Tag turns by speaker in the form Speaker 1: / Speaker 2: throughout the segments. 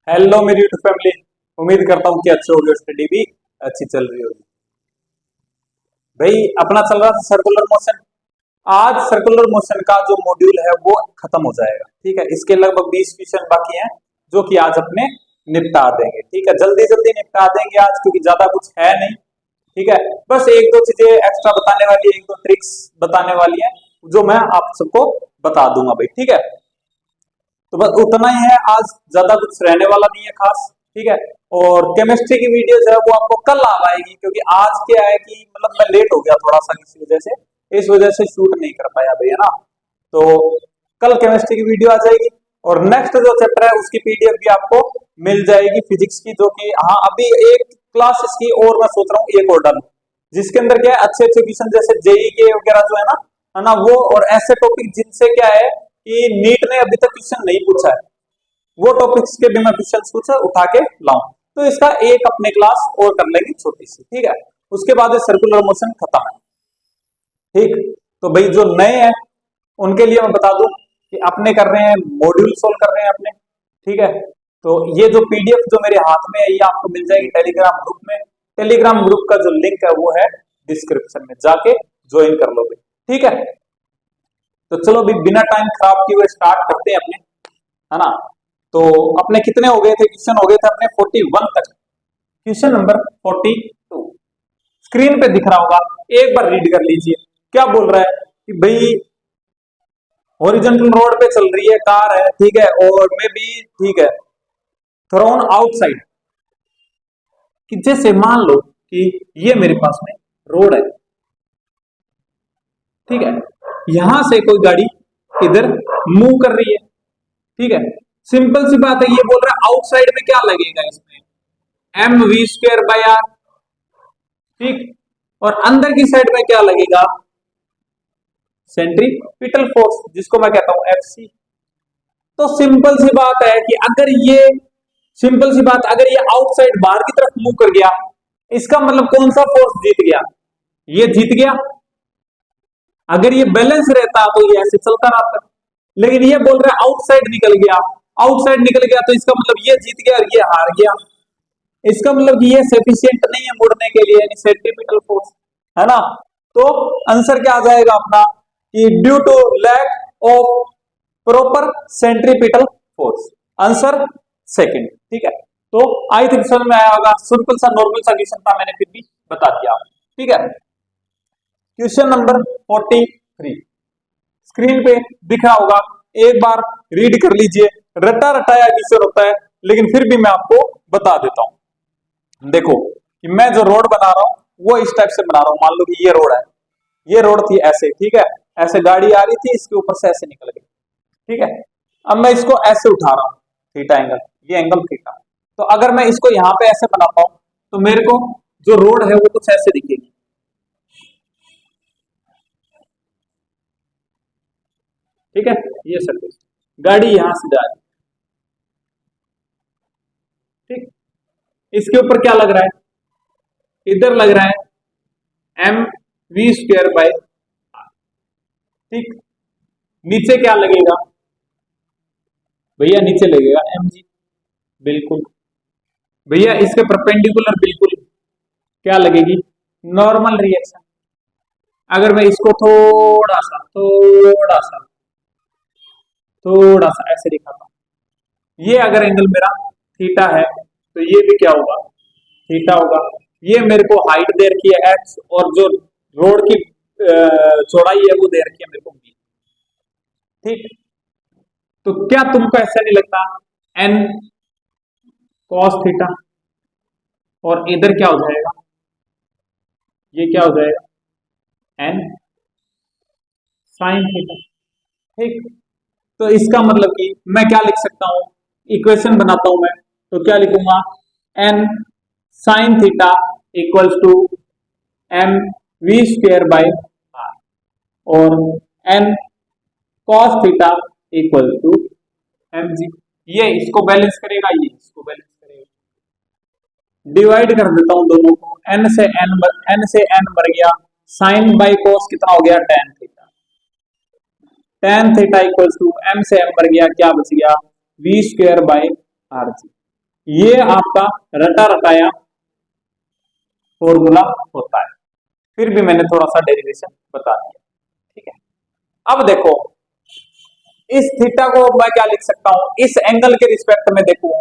Speaker 1: Hello मेरी YouTube family. उम्मीद करता हूँ कि अच्छे होगी, स्टडी भी अच्छी चल रही होगी। भाई अपना चल रहा था सर्कुलर मोशन। आज सर्कुलर मोशन का जो मॉड्यूल है वो खत्म हो जाएगा। ठीक है, इसके लगभग 20 क्वेश्चन बाकी हैं जो कि आज अपने निपटा देंगे। ठीक है, जल्दी जल्दी निपटा देंगे आज, क्योंकि ज्यादा कुछ है नहीं। ठीक है, बस एक दो चीजें एक्स्ट्रा बताने वाली है, एक दो ट्रिक्स बताने वाली है जो मैं आप सबको बता दूंगा भाई। ठीक है, तो बस उतना ही है, आज ज्यादा कुछ रहने वाला नहीं है खास। ठीक है, और केमिस्ट्री की वीडियोस है वो आपको कल आ पाएगी, क्योंकि आज क्या है कि मतलब मैं लेट हो गया थोड़ा सा किसी वजह से, इस वजह से शूट नहीं कर पाया भैया ना। तो कल केमिस्ट्री की वीडियो आ जाएगी, और नेक्स्ट जो चैप्टर है उसकी पीडीएफ भी आपको मिल जाएगी फिजिक्स की, जो कि हाँ अभी एक क्लास इसकी और मैं सोच रहा हूँ एक और डालूं, जिसके अंदर क्या है अच्छे अच्छे क्वेश्चन जैसे जेई के वगैरह जो है ना वो, और ऐसे टॉपिक जिनसे क्या है कि नीट ने अभी तक क्वेश्चन नहीं पूछा है, वो टॉपिक्स के भी मैं क्वेश्चन कुछ उठा के लाऊं। तो इसका एक अपने क्लास और कर लेंगे छोटी सी। ठीक है, उसके बाद सर्कुलर मोशन खत्म है। ठीक, तो भाई जो नए हैं उनके लिए मैं बता दूं कि अपने कर रहे हैं मॉड्यूल सोल्व कर रहे हैं अपने। ठीक है, तो ये जो पीडीएफ जो मेरे हाथ में है ये आपको मिल जाएगी टेलीग्राम ग्रुप में। टेलीग्राम ग्रुप का जो लिंक है वो है डिस्क्रिप्शन में, जाके ज्वाइन कर लो भाई। ठीक है, तो चलो भी बिना टाइम खराब किए हुए स्टार्ट करते हैं अपने, है ना। तो अपने कितने हो गए थे क्वेश्चन, हो गए थे अपने 41 तक। क्वेश्चन नंबर 42 स्क्रीन पे दिख रहा होगा, एक बार रीड कर लीजिए। क्या बोल रहा है कि भाई हॉरिजॉन्टल रोड पे चल रही है कार है, ठीक है, और मे बी ठीक है थ्रोन आउटसाइड, कि जैसे मान लो कि ये मेरे पास में रोड है, ठीक है, यहां से कोई गाड़ी इधर मूव कर रही है। ठीक है, सिंपल सी बात है, ये बोल रहा है आउटसाइड में क्या लगेगा इसमें, M V square by R. ठीक, और अंदर की साइड में क्या लगेगा, सेंट्रीपिटल फोर्स, जिसको मैं कहता हूं एफ सी। तो सिंपल सी बात है कि अगर ये आउटसाइड बाहर की तरफ मूव कर गया, इसका मतलब कौन सा फोर्स जीत गया, ये जीत गया। अगर ये बैलेंस रहता तो ये ऐसे चलता रहता, लेकिन ये बोल रहा है आउटसाइड निकल गया। आउटसाइड निकल गया तो इसका मतलब ये जीत गया और ये हार गया। इसका मतलब कि ये सफिशिएंट नहीं है मुड़ने के लिए, यानी सेंट्रीपिटल फोर्स, है ना। तो आंसर क्या आ जाएगा अपना कि due to lack of proper centripetal force, answer second. ठीक है, तो आई थिंक समझ में आया होगा, सिंपल सा नॉर्मल सा क्वेश्चन था, मैंने फिर भी बता दिया। ठीक है, क्वेश्चन नंबर 43 स्क्रीन पे दिख रहा होगा, एक बार रीड कर लीजिए। रटा रटाया क्वेश्चन होता है, लेकिन फिर भी मैं आपको बता देता हूं। देखो कि मैं जो रोड बना रहा हूं वो इस टाइप से बना रहा हूं। मान लो कि ये रोड है, ये रोड थी ऐसे, ठीक है, ऐसे गाड़ी आ रही थी, इसके ऊपर से ऐसे निकल गई। ठीक है, अब मैं इसको ऐसे उठा रहा हूं, थीटा एंगल, ये एंगल थीटा। तो अगर मैं इसको यहां पे ऐसे बनाता हूं तो मेरे को जो रोड है वो कुछ ऐसे दिखेगी। ठीक है, ये सर्विस गाड़ी यहां से जा रही है। ठीक, इसके ऊपर क्या लग रहा है, इधर लग रहा है एम वी स्क्वायर बाय। ठीक, नीचे क्या लगेगा भैया, नीचे लगेगा एम जी, बिल्कुल भैया। इसके परपेंडिकुलर बिल्कुल क्या लगेगी, नॉर्मल रिएक्शन। अगर मैं इसको थोड़ा सा ऐसे दिखाता हूं, ये अगर एंगल मेरा थीटा है तो ये भी क्या होगा, थीटा होगा। ये मेरे को हाइट दे रखी है एक्स, और जो रोड की चौड़ाई है वो दे रखी है मेरे को बी। ठीक, तो क्या तुमको ऐसा नहीं लगता एन कॉस थीटा, और इधर क्या हो जाएगा, ये क्या हो जाएगा एन साइन थीटा। ठीक, तो इसका मतलब कि मैं क्या लिख सकता हूं, इक्वेशन बनाता हूं मैं, तो क्या लिखूंगा, N sine theta equals to M V square by R, और N cos theta equal to M G. ये इसको बैलेंस करेगा, ये इसको बैलेंस करेगा। डिवाइड कर देता हूं दोनों को, एन से एन मर गया, साइन बाई कॉस कितना हो गया, tan theta. Tan theta equals to M से एम मर गया, क्या बच गया, V square by R G. ये आपका रटा रटाया फॉर्मूला होता है। फिर भी मैंने थोड़ा सा डेरिवेशन बता दिया, ठीक है। अब देखो इस थीटा को मैं क्या लिख सकता हूं, इस एंगल के रिस्पेक्ट में देखूं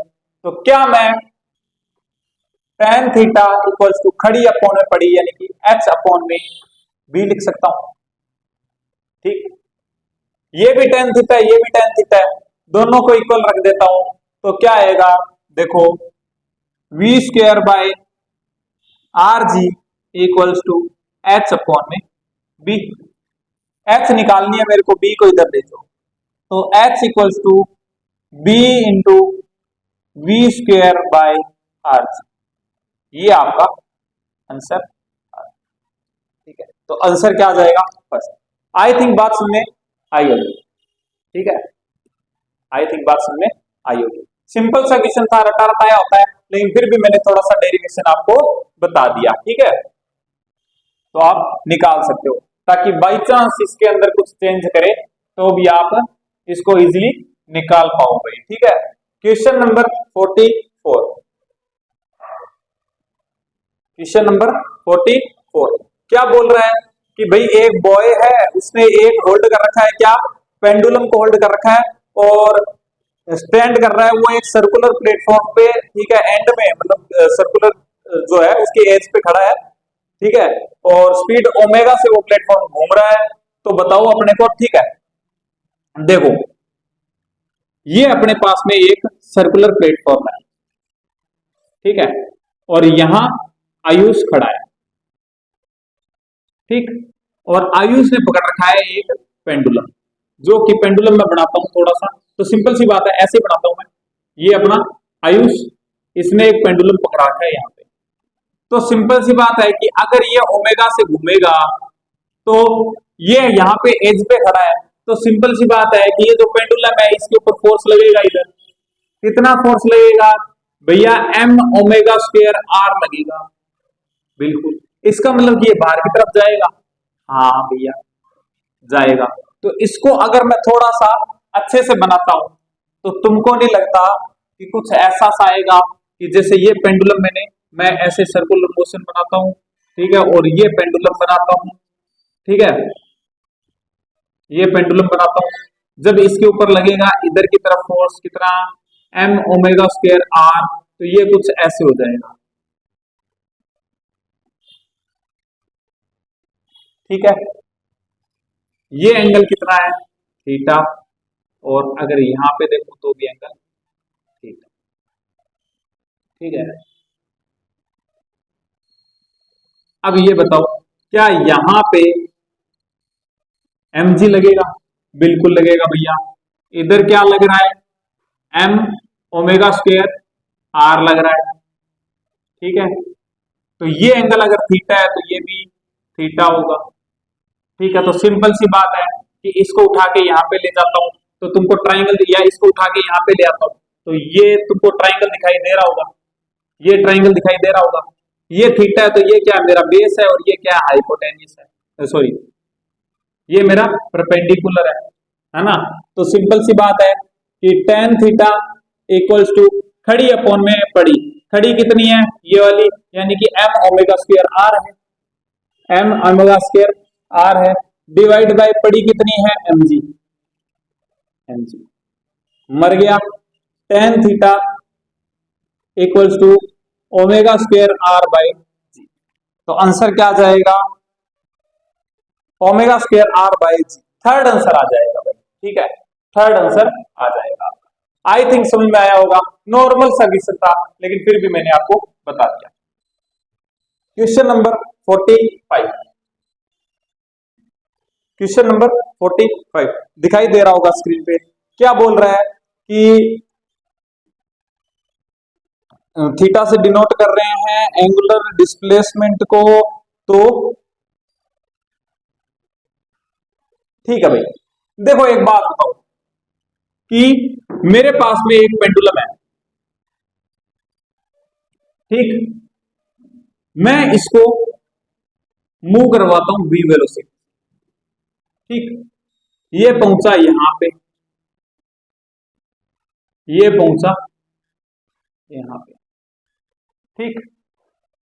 Speaker 1: तो क्या मैं tan थीटा इक्वल्स टू खड़ी अपॉन में पड़ी यानी कि h अपॉन में b लिख सकता हूं, ठीक। ये भी tan थीटा है, ये भी tan थीटा है, दोनों को इक्वल रख देता हूं तो क्या आएगा, देखो v square by R G equals to h upon में b। h निकालनी है मेरे को, b को इधर ले जाओ, तो h equals to b into V square by R G, ये आपका आंसर, ठीक है। तो आंसर क्या आ जाएगा फर्स्ट। आई थिंक बात सुनने आई होगी, ठीक है। आई थिंक बात सुनने आई होगी। सिंपल सा क्वेश्चन था, रटा रटाया होता है, लेकिन फिर भी मैंने थोड़ा सा डेरिवेशन आपको बता दिया, ठीक है। तो आप निकाल सकते हो, ताकि बाई चांस इसके अंदर कुछ चेंज करे तो भी आप इसको इजीली निकाल पाओगे, ठीक है। क्वेश्चन नंबर 44, क्वेश्चन नंबर 44 क्या बोल रहा है कि भाई एक बॉय है, उसने एक होल्ड कर रखा है, क्या पेंडुलम को होल्ड कर रखा है और स्टैंड कर रहा है वो एक सर्कुलर प्लेटफॉर्म पे, ठीक है, एंड में मतलब सर्कुलर जो है उसके एज पे खड़ा है, ठीक है, और स्पीड ओमेगा से वो प्लेटफॉर्म घूम रहा है। तो बताओ अपने को, ठीक है, देखो ये अपने पास में एक सर्कुलर प्लेटफॉर्म है, ठीक है, और यहां आयुष खड़ा है, ठीक, और आयुष ने पकड़ रखा है एक पेंडुलम, जो कि पेंडुलम मैं बनाता हूं थोड़ा सा, तो सिंपल सी बात है, ऐसे बनाता हूं मैं, ये अपना आयुष, इसने एक पेंडुलम पकड़ा रखा है यहां पे। तो सिंपल सी बात है कि अगर ये ओमेगा से घूमेगा तो ये यहाँ पे एज पे खड़ा है, तो सिंपल सी बात है कि ये जो पेंडुलम है इसके ऊपर फोर्स लगेगा, इधर कितना फोर्स लगेगा भैया, m ओमेगा स्क्वायर r लगेगा, बिल्कुल। इसका मतलब कि ये बाहर की तरफ जाएगा, हाँ भैया जाएगा। तो इसको अगर मैं थोड़ा सा अच्छे से बनाता हूं तो तुमको नहीं लगता कि कुछ ऐसा सा आएगा कि जैसे ये पेंडुलम मैं ऐसे सर्कुलर मोशन बनाता हूं, ठीक है, और ये पेंडुलम बनाता हूं, ठीक है, ये पेंडुलम बनाता हूं, जब इसके ऊपर लगेगा इधर की तरफ फोर्स कितना, m ओमेगा स्क्वायर r, तो ये कुछ ऐसे हो जाएगा, ठीक है। ये एंगल कितना है, थीटा, और अगर यहां पे देखो तो भी एंगल थीटा, ठीक है। अब ये बताओ क्या यहां पे mg लगेगा, बिल्कुल लगेगा भैया। इधर क्या लग रहा है, m ओमेगा स्क्वायर r लग रहा है, ठीक है। तो ये एंगल अगर थीटा है तो ये भी थीटा होगा, ठीक है। तो सिंपल सी बात है कि इसको उठा के यहाँ पे ले जाता हूँ तो तुमको ट्राइंगल, या इसको उठा के यहाँ पे ले आता हूँ तो ये तुमको ट्राइंगल दिखाई दे रहा होगा, ये ट्राइंगल दिखाई दे रहा होगा, ये थीटा है तो ये क्या है, मेरा बेस है, और ये क्या है, हाइपोटेन्यूस है, सॉरी ये मेरा परपेंडिकुलर है ना। तो सिंपल सी बात है कि tan थीटा इक्वल्स टू खड़ी अपॉन में पड़ी, खड़ी कितनी है ये वाली, यानी कि m ओमेगा स्क्वायर r है, m ओमेगा स्क्वायर r है, डिवाइड बाय पड़ी कितनी है mg, mg मर गया, tan theta equals to omega square r by G. तो आंसर क्या आ जाएगा, omega square r by G, third answer आ जाएगा भाई, ठीक है, थर्ड आंसर आ जाएगा। आई थिंक समझ में आया होगा, नॉर्मल सा क्वेश्चन था लेकिन फिर भी मैंने आपको बता दिया। क्वेश्चन नंबर 45, क्वेश्चन नंबर 45 दिखाई दे रहा होगा स्क्रीन पे, क्या बोल रहा है कि थीटा से डिनोट कर रहे हैं एंगुलर डिस्प्लेसमेंट को, तो ठीक है भाई। देखो एक बात बताओ कि मेरे पास में एक पेंडुलम है, ठीक, मैं इसको मूव करवाता हूं v वेलोसिटी, ठीक, ये पहुंचा यहां पे, ये पहुंचा यहाँ पे, ठीक।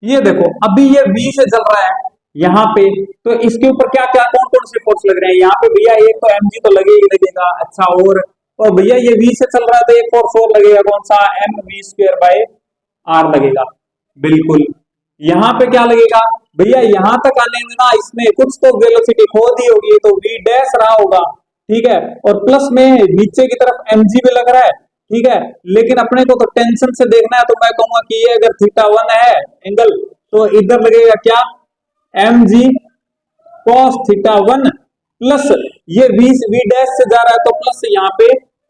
Speaker 1: ये देखो अभी ये V से चल रहा है यहाँ पे, तो इसके ऊपर क्या क्या कौन कौन से फोर्स लग रहे हैं यहाँ पे भैया, एक तो mg तो लगे ही लगेगा, अच्छा और भैया ये V से चल रहा है तो एक फोर्स और लगेगा, कौन सा, mv²/r लगेगा, बिल्कुल। यहाँ पे क्या लगेगा भैया, यहाँ तक आने में ना इसमें कुछ तो वेलोसिटी खो दी होगी, तो v डैश रहा होगा, ठीक है, और प्लस में नीचे की तरफ mg भी लग रहा है, ठीक है, लेकिन अपने को तो टेंशन से देखना है, तो मैं कहूंगा कि ये अगर θ1 है एंगल, तो इधर लगेगा क्या, mg cos θ1 प्लस ये v डैश से जा रहा है तो प्लस यहाँ पे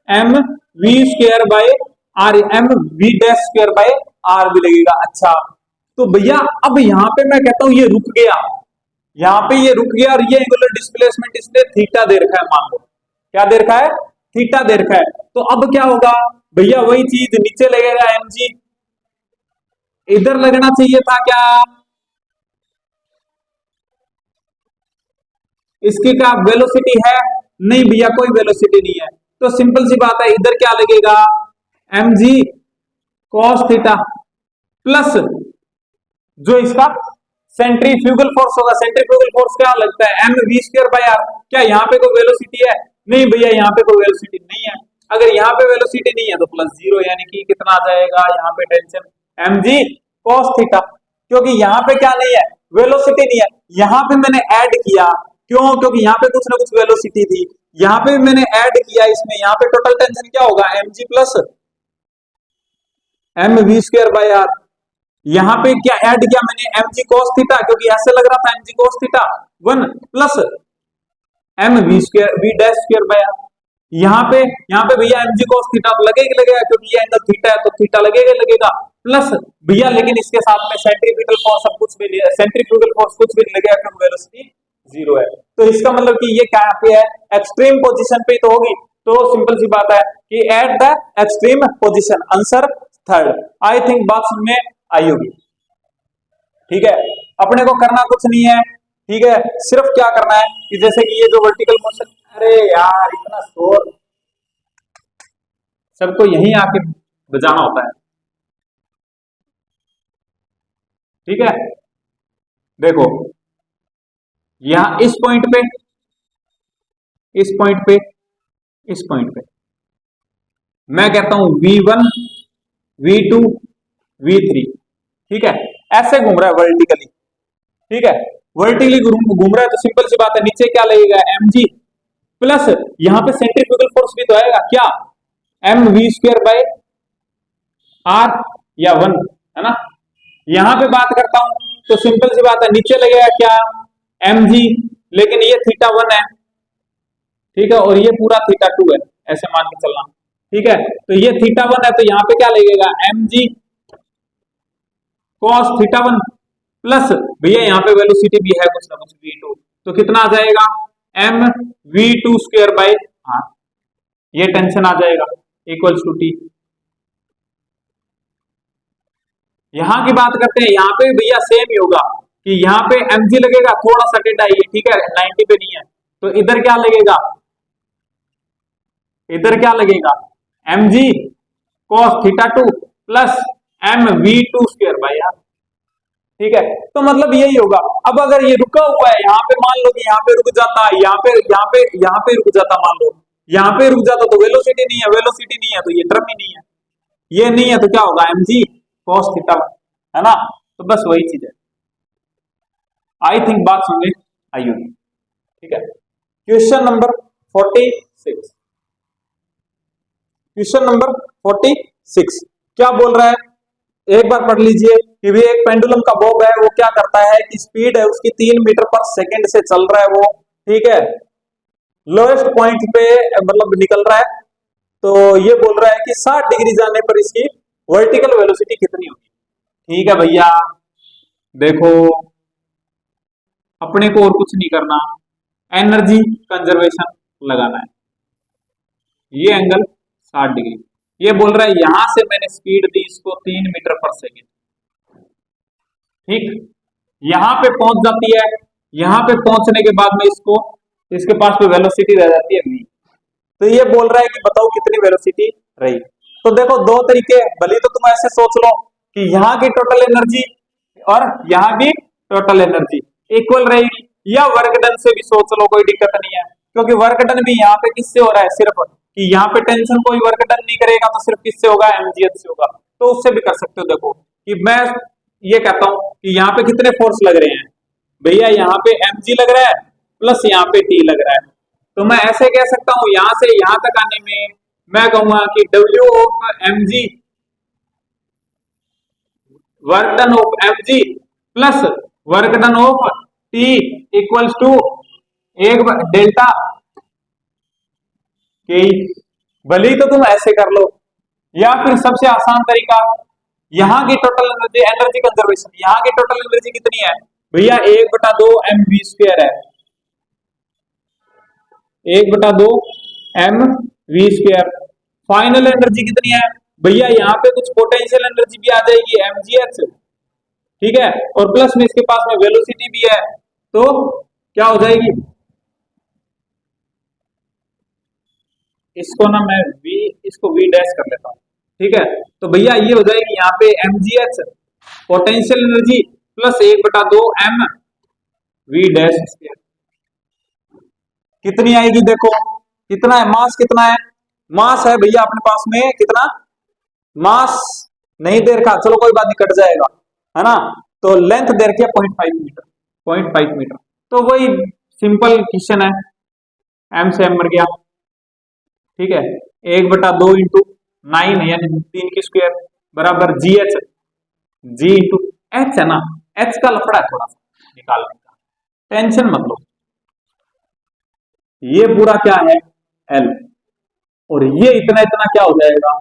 Speaker 1: mv²/r, mv'²/r भी लगेगा, अच्छा। तो भैया अब यहाँ पे मैं कहता हूं ये रुक गया, यहाँ पे ये रुक गया, और ये एंगुलर डिस्प्लेसमेंट इसने थीटा दे रखा है, मान लो क्या दे रखा है, थीटा दे रखा है, तो अब क्या होगा भैया, वही चीज नीचे लगेगा mg, इधर लगना चाहिए था क्या, इसकी क्या वेलोसिटी है, नहीं भैया कोई वेलोसिटी नहीं है, तो सिंपल सी बात है इधर क्या लगेगा, mg cos थीटा प्लस जो इसका सेंट्रीफ्यूगल फोर्स होगा, सेंट्रीफ्यूगल फोर्स क्या लगता है, mv²/r, क्या यहाँ पे कोई वेलोसिटी है, नहीं भैया यहाँ पे कोई वेलोसिटी नहीं है, अगर यहाँ पे वेलोसिटी नहीं है तो +0, यानी कि कितना आ जाएगा यहाँ पे टेंशन mg cos थीटा, क्योंकि यहाँ पे क्या नहीं है, वेलोसिटी नहीं है, यहाँ पे मैंने ऐड किया, क्यों, क्योंकि यहाँ पे कुछ ना कुछ वेलोसिटी थी, यहाँ पे मैंने ऐड किया इसमें, यहाँ पे टोटल टेंशन क्या होगा, mg प्लस mv²/r, यहाँ पे क्या ऐड किया मैंने, mg cos थीटा, क्योंकि ऐसे लग रहा था mg cos theta 1 plus mv'²/r, यहाँ पे भैया mg cos थीटा तो लगेगा, क्योंकि ये एंगल थीटा है तो थीटा लगेगा प्लस भैया, लेकिन इसके साथ में सेंट्रीफ्यूगल फोर्स सब कुछ भी, सेंट्रीफ्यूगल फोर्स कुछ भी लगेगा क्योंकि वेलोसिटी 0 है, तो इसका मतलब कि ये क्या पे है, एक्सट्रीम पोजीशन पे तो होगी, तो सिंपल सी बात है कि at the extreme position, answer third. I think बात समझ में आई होगी, ठीक है, अपने को करना कुछ नहीं है, ठीक है, सिर्फ क्या करना है कि जैसे कि ये जो वर्टिकल मोशन, अरे यार इतना शोर, सबको यहीं आके बजाना होता है, ठीक है, देखो यहां इस पॉइंट पे, इस पॉइंट पे, इस पॉइंट पे मैं कहता हूं v1 v2 v3, ठीक है, ऐसे घूम रहा है वर्टिकली, ठीक है, वर्टिकली घूम रहा है, तो सिंपल सी बात है नीचे क्या लगेगा mg प्लस यहां पे सेंट्रीफ्यूगल फोर्स भी तो आएगा, क्या mv²/r या 1, है ना, यहां पे बात करता हूं तो सिंपल सी बात है नीचे लगेगा क्या mg, लेकिन ये θ1 है, ठीक है, और ये पूरा θ2 है, ऐसे मान के चलना, ठीक है, तो ये θ1 है तो यहाँ पे क्या लगेगा mg cos θ1 प्लस भैया यहाँ पे वेलोसिटी भी है कुछ ना कुछ v2, तो कितना आ जाएगा mv2²/r, ये टेंशन आ जाएगा इक्वल्स टू t। यहां की बात करते हैं, यहाँ पे भैया सेम ही होगा कि यहाँ पे mg लगेगा, थोड़ा सा टेढ़ा है, ठीक है 90 पे नहीं है, तो इधर क्या लगेगा, इधर क्या लगेगा mg cos θ2 प्लस mv2²/r, ठीक है, तो मतलब यही होगा। अब अगर ये रुका हुआ है यहाँ पे, मान लो कि यहाँ पे रुक जाता, यहाँ पे रुक जाता, मान लो यहाँ पे रुक जाता, तो वेलोसिटी नहीं है, वेलोसिटी नहीं है तो ये टर्म ही नहीं है, ये नहीं है तो क्या होगा mg cos θ1, है ना, तो बस वही चीज है। आई थिंक बात समझ में आई होगी, ठीक है। क्वेश्चन नंबर 46, क्वेश्चन नंबर 46 क्या बोल रहा है, एक बार पढ़ लीजिए कि भी एक पेंडुलम का बॉब है, वो क्या करता है कि स्पीड है उसकी 3 मीटर पर सेकंड से चल रहा है वो, ठीक है, लोएस्ट पॉइंट पे मतलब निकल रहा है, तो ये बोल रहा है कि 60 डिग्री जाने पर इसकी वर्टिकल वेलोसिटी कितनी होगी, ठीक है भैया, देखो अपने को और कुछ नहीं करना, एनर्जी कंजर्वेशन लगाना है, ये एंगल 60 डिग्री, ये बोल रहा है यहां से मैंने स्पीड दी इसको 3 मीटर पर सेकेंड, ठीक, यहां पे पहुंच जाती है, यहां पे पहुंचने के बाद में इसको, इसके पास पे वेलोसिटी रह जाती है नहीं, तो ये बोल रहा है कि बताओ कितनी वेलोसिटी रही, तो देखो दो तरीके, भले तो तुम ऐसे सोच लो कि यहाँ की टोटल एनर्जी और यहाँ भी टोटल एनर्जी इक्वल रहेगी, या वर्क डन से भी सोच लो, कोई दिक्कत नहीं है, क्योंकि वर्क डन भी यहाँ पे किससे हो रहा है, सिर्फ कि यहाँ पे टेंशन कोई वर्क डन नहीं करेगा तो सिर्फ किससे होगा, एमजीएच से होगा। तो उससे भी कर सकते हो। देखो कि मैं ये कहता हूं कि यहाँ पे कितने फोर्स लग रहे हैं, भैया यहाँ पे mg लग रहा है प्लस यहाँ पे t लग रहा है, तो मैं ऐसे कह सकता हूं यहां से यहां तक आने में मैं कहूंगा कि w of mg, work done of mg plus work done of t equals to एक डेल्टा के। भले तो तुम ऐसे कर लो, या फिर सबसे आसान तरीका, यहाँ की टोटल एनर्जी, एनर्जी कंजर्वेशन, यहाँ की टोटल एनर्जी कितनी है भैया, 1/2 mv स्क्वायर है, 1/2 mv स्क्वायर। फाइनल एनर्जी कितनी है भैया, यहाँ पे कुछ पोटेंशियल एनर्जी भी आ जाएगी mgh, ठीक है, और प्लस में इसके पास में वेलोसिटी भी है, तो क्या हो जाएगी, इसको ना मैं v, इसको v डैश कर लेता हूं, ठीक है। तो भैया ये हो जाएगी यहाँ पे mgh potential energy plus 1/2 m v dash square, कितनी आएगी, देखो कितना है, मास कितना है, मास है भैया अपने पास में कितना, मास नहीं दे रखा, चलो कोई बात नहीं, कट जाएगा, है ना। तो लेंथ दे रखी है 0.5 मीटर, 0.5 मीटर, तो वही सिंपल क्वेश्चन है, m से m मर गया, ठीक है, 1/2 इंटू 9 यानी 3 की स्क्वायर बराबर जी एच, जी इंटू एच है ना, एच का लफड़ा है थोड़ा सा निकालने का, टेंशन मत लो, ये पूरा क्या है एल, और ये इतना इतना क्या हो जाएगा,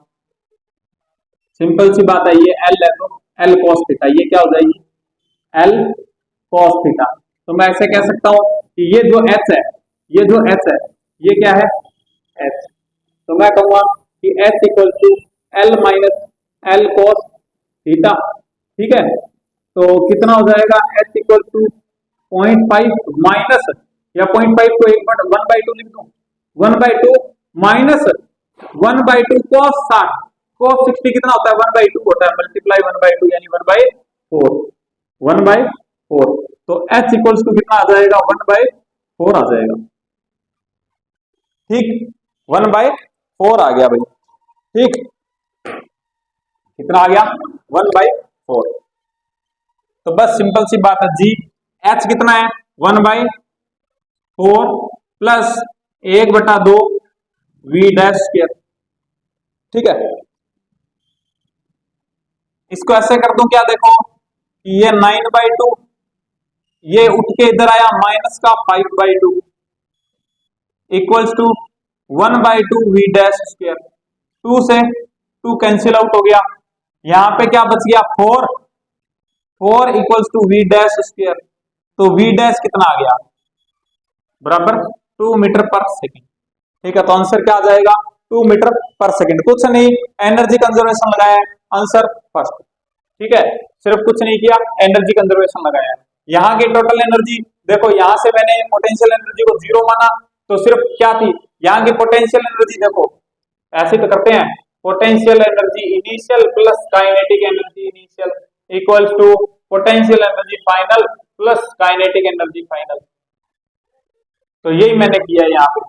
Speaker 1: सिंपल सी बात है, ये एल है तो एल कॉस थीटा, ये क्या हो जाएगी एल कॉस थीटा। तो मैं ऐसे कह सकता हूं कि ये जो एच है, ये जो एच है, ये क्या है एच, तो मैं कहूंगा कि H equal to L minus L cos theta, ठीक है। तो कितना हो जाएगा एच इक्वल टू 0.5 माइनस, या 0.5 को 1/2 लिख दूं, 1/2 माइनस 1/2 cos 60, cos 60 कितना होता है 1/2 होता है, मल्टीप्लाई 1/2 यानी 1/4, 1/4, तो h इक्वल्स टू कितना आ जाएगा 1/4 आ जाएगा, ठीक, 1/4 आ गया भाई, ठीक, कितना आ गया 1/4। तो बस सिंपल सी बात है जी, h कितना है 1/4 प्लस 1/2 v डैश स्क्वायर, ठीक है। इसको ऐसे कर दूं क्या, देखो कि ये 9/2, ये उठ के इधर आया माइनस का 5/2 equals to 1/2 v dash square, 2 से 2 कैंसिल आउट हो गया, यहां पे क्या बच गया 4 equals to v dash square, तो v डैश कितना आ गया बराबर 2 मीटर पर सेकेंड, ठीक है। तो आंसर क्या आ जाएगा 2 मीटर पर सेकेंड, कुछ नहीं, एनर्जी कंजर्वेशन लगाया है, आंसर फर्स्ट, ठीक है, सिर्फ कुछ नहीं किया, एनर्जी कंजर्वेशन लगाया है। यहाँ की टोटल एनर्जी देखो, यहां से मैंने पोटेंशियल एनर्जी को 0 माना, तो सिर्फ क्या थी यहाँ की पोटेंशियल एनर्जी, देखो ऐसे तो करते हैं, potential energy initial plus kinetic energy initial equals to potential energy final plus kinetic energy final, तो यही मैंने किया है यहाँ पे।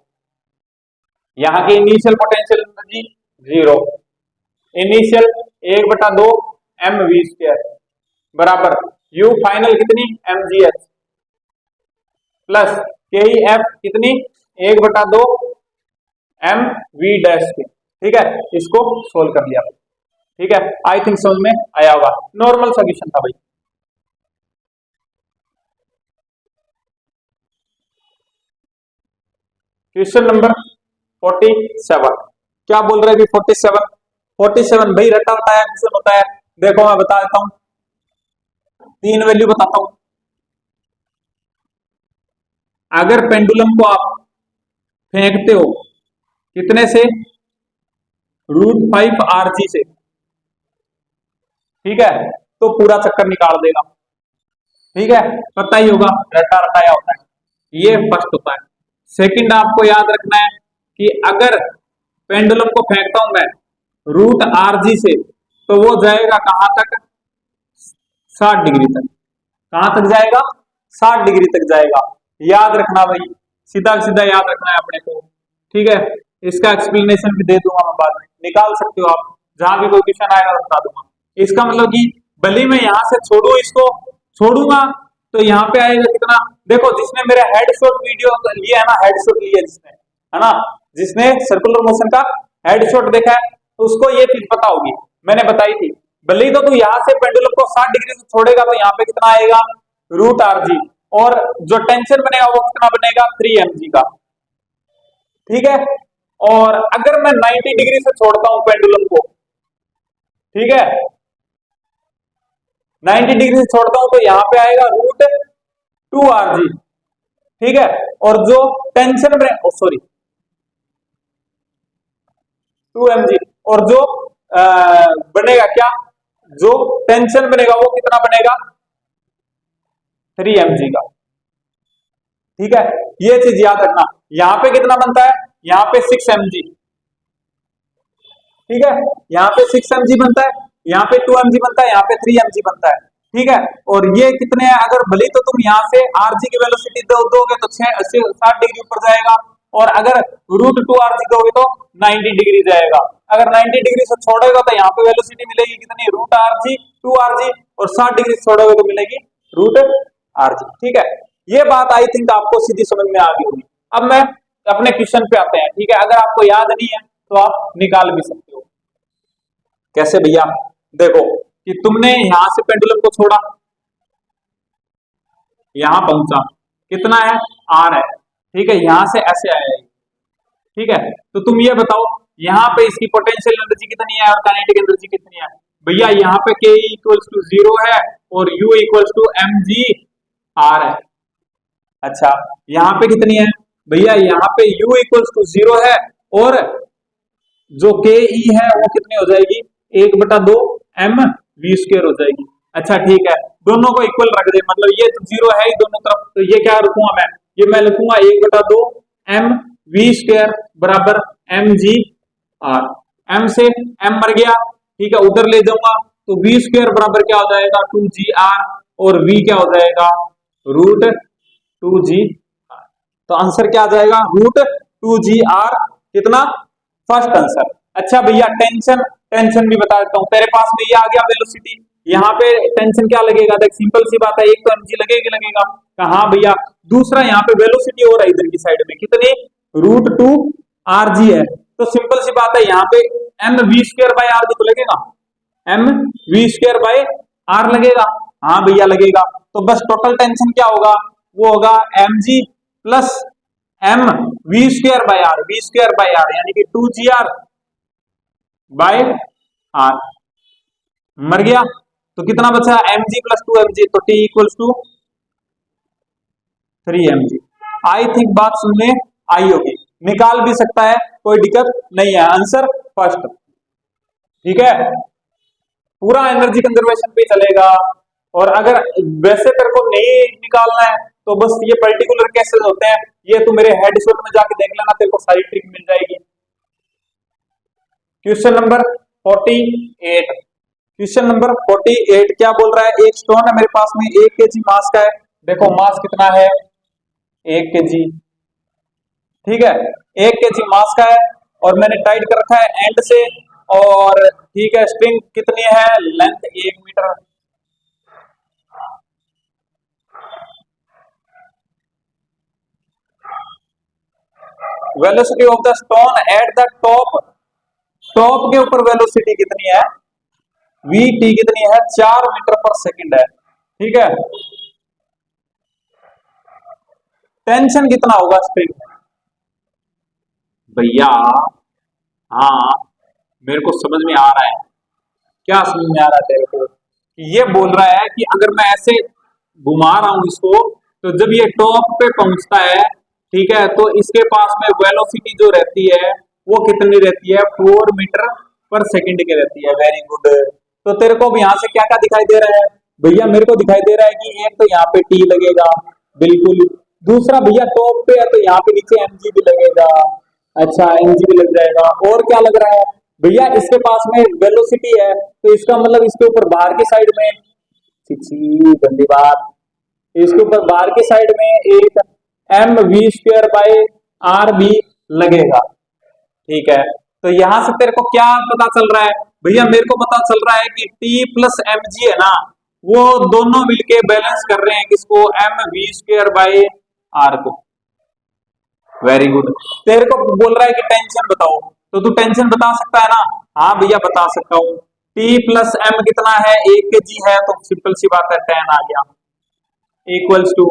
Speaker 1: यहाँ की initial potential energy 0, initial 1/2 mv square बराबर u फाइनल कितनी mgh प्लस के एफ कितनी 1/2 mv डैश की, ठीक है। इसको सोल्व कर लिया, ठीक है, आई थिंक समझ में आया होगा, नॉर्मल सॉल्यूशन था भाई। क्वेश्चन नंबर 47, क्या बोल रहे हैं 47 भाई, रटा रटाया क्वेश्चन होता है, देखो मैं बता देता हूं, 3 वैल्यू बताता हूं। अगर पेंडुलम को आप फेंकते हो कितने से, √5 RG से, ठीक है, तो पूरा चक्कर निकाल देगा, ठीक है, पता ही होगा रटा रटाया होता है, ये फर्स्ट होता है। सेकंड आपको याद रखना है कि अगर पेंडुलम को फेंकता हूं मैं रूट आर जी से, तो वो जाएगा कहां तक, 60 डिग्री तक। कहां तक जाएगा, 60 डिग्री तक जाएगा। याद रखना भाई, सीधा सीधा याद रखना है अपने को, ठीक है। इसका एक्सप्लेनेशन भी दे दूंगा मैं बाद में, निकाल सकते हो आप, जहां भी कोई क्वेश्चन आएगा बता दूंगा। इसका मतलब कि भले मैं यहां से छोड़ू, इसको छोड़ूंगा तो यहाँ पे आएगा कितना, देखो जिसने मेरा हेडशॉट वीडियो लिया है ना, हेडशॉट लिया जिसने, है ना, जिसने सर्कुलर मोशन का हेडशॉट देखा है, तो उसको ये चीज पता होगी, मैंने बताई थी। भले ही तो तू यहाँ से पेंडुलम को 60 डिग्री से छोड़ेगा तो यहाँ पे कितना आएगा, रूट आर जी, और जो टेंशन बनेगा वो कितना बनेगा, 3 mg का, ठीक है। और अगर मैं 90 डिग्री से छोड़ता हूं पेंडुलम को, ठीक है, 90 डिग्री से छोड़ता हूं तो यहां पे आएगा रूट 2 rg, ठीक है। और जो टेंशन बने, सॉरी 2 mg, और जो बनेगा क्या, जो टेंशन बनेगा वो कितना बनेगा, 3 mg का, ठीक है। ये चीज याद रखना। यहां पे कितना बनता है, यहां पे 6 mg, ठीक है, यहाँ पे 6 mg बनता है, यहाँ पे 2 mg बनता है, यहाँ पे 3 mg बनता है, ठीक है। और ये कितने हैं, अगर भले तो तुम यहाँ से आरजी की वेलोसिटी दोगे तो 60 डिग्री ऊपर जाएगा, और अगर रूट 2 rg दोगे तो 90 डिग्री जाएगा। अगर 90 डिग्री से छोड़ेगा तो यहाँ पे वेलोसिटी मिलेगी कितनी, रूट आरजी 2 rg, और 60 डिग्री से छोड़ोगे तो मिलेगी रूट आरजी, ठीक है। ये बात आई थिंक आपको सीधी समझ में आ गई होगी। अब मैं अपने क्वेश्चन पे आते हैं, ठीक है। अगर आपको याद नहीं है तो आप निकाल भी सकते हो। कैसे भैया, देखो कि तुमने यहां से पेंडुलम को छोड़ा, यहां पहुंचा, कितना है, आर है, ठीक है, यहां से ऐसे आया है, ठीक है। तो तुम ये बताओ यहाँ पे इसकी पोटेंशियल एनर्जी कितनी है और काइनेटिक एनर्जी कितनी है। भैया यहाँ पे के इक्वल्स टू 0 है और U equals to mg r है। अच्छा, यहाँ पे कितनी है भैया, यहाँ पे u इक्वल्स टू 0 है, और जो के ई है वो कितनी हो जाएगी, 1/2 mv² हो जाएगी। अच्छा ठीक है, दोनों को इक्वल रख दे, मतलब ये तो 0 है ही दोनों तरफ, तो ये क्या रखूंगा मैं, ये मैं लिखूंगा 1/2 mv² बराबर mg r। m से m मर गया, ठीक है, उधर ले जाऊंगा तो v² बराबर क्या हो जाएगा, 2gr, और v क्या हो जाएगा, रूट 2g। तो आंसर क्या आ जाएगा, रूट 2gr, कितना, फर्स्ट आंसर। अच्छा भैया टेंशन भी बता देता हूं, तेरे पास में ये आ गया वेलोसिटी, यहाँ पे टेंशन क्या लगेगा, देख सिंपल सी बात है, एक तो mg लगेगा, कहा भैया, दूसरा यहाँ पे वेलोसिटी हो रहा है इधर की साइड में, कितनी, रूट 2 rg है, तो सिंपल सी बात है यहाँ पे mv²/r तो लगेगा, mv²/r लगेगा, हाँ भैया लगेगा। तो बस टोटल टेंशन क्या होगा, वो होगा mg प्लस mv²/r, v²/r यानी कि 2gr बाय r, मर गया। तो कितना बचा, mg प्लस 2mg, तो t equals to 3mg। I think बात सुनने आई होगी, निकाल भी सकता है, कोई दिक्कत नहीं है, आंसर फर्स्ट, ठीक है। पूरा एनर्जी कंजर्वेशन पे चलेगा, और अगर वैसे तेरे को नहीं निकालना है तो बस ये पर्टिकुलर केसेस होते हैं, ये तू मेरे हेडशॉट में जाके देख लेना, तेरे को सारी ट्रिक मिल जाएगी। क्वेश्चन नंबर 48, क्वेश्चन नंबर 48 क्या बोल रहा है, एक स्टोन है मेरे पास में, 1 kg मास का है, देखो मास कितना है, 1 kg, ठीक है, 1 kg मास का है, और मैंने टाइट कर रखा है एंड से, और ठीक है, स्ट्रिंग कितनी है, length 1 metre. Velocity of the stone at the top, top के ऊपर वेलोसिटी कितनी है, vt कितनी है, 4 मीटर पर सेकंड है, ठीक है। टेंशन कितना होगा स्प्रिंग, भैया हाँ मेरे को समझ में आ रहा है, क्या समझ में आ रहा है तेरे को, ये बोल रहा है कि अगर मैं ऐसे घुमा रहा हूं इसको, तो जब ये टॉप पे पहुंचता है, ठीक है, तो इसके पास में वेलोसिटी जो रहती है वो कितनी रहती है, 4 मीटर पर सेकंड की रहती है। Very good. तो तेरे को भी यहाँ से क्या क्या दिखाई दे रहा है भैया, मेरे को दिखाई दे रहा है कि एक तो यहाँ पे टी लगेगा, बिल्कुल, दूसरा भैया टॉप पे है तो यहाँ पे नीचे mg भी लगेगा, अच्छा mg भी लग जाएगा, और क्या लग रहा है भैया इसके पास में वेलोसिटी है, तो इसका मतलब इसके ऊपर बाहर की साइड में, गंदी बात, इसके ऊपर बाहर की साइड में एक M V square by R B लगेगा। ठीक है, तो यहां से तेरे को क्या पता चल रहा है भैया? मेरे को पता चल रहा है कि टी प्लस एम जी है ना, वो दोनों मिलके बैलेंस कर रहे हैं किसको? M V square by R को। Very good. तेरे को बोल रहा है कि टेंशन बताओ, तो तू टेंशन बता सकता है ना? हाँ भैया बता सकता हूँ। टी प्लस एम कितना है? 1 kg है, तो सिंपल सी बात है 10 आ गया, इक्वल्स टू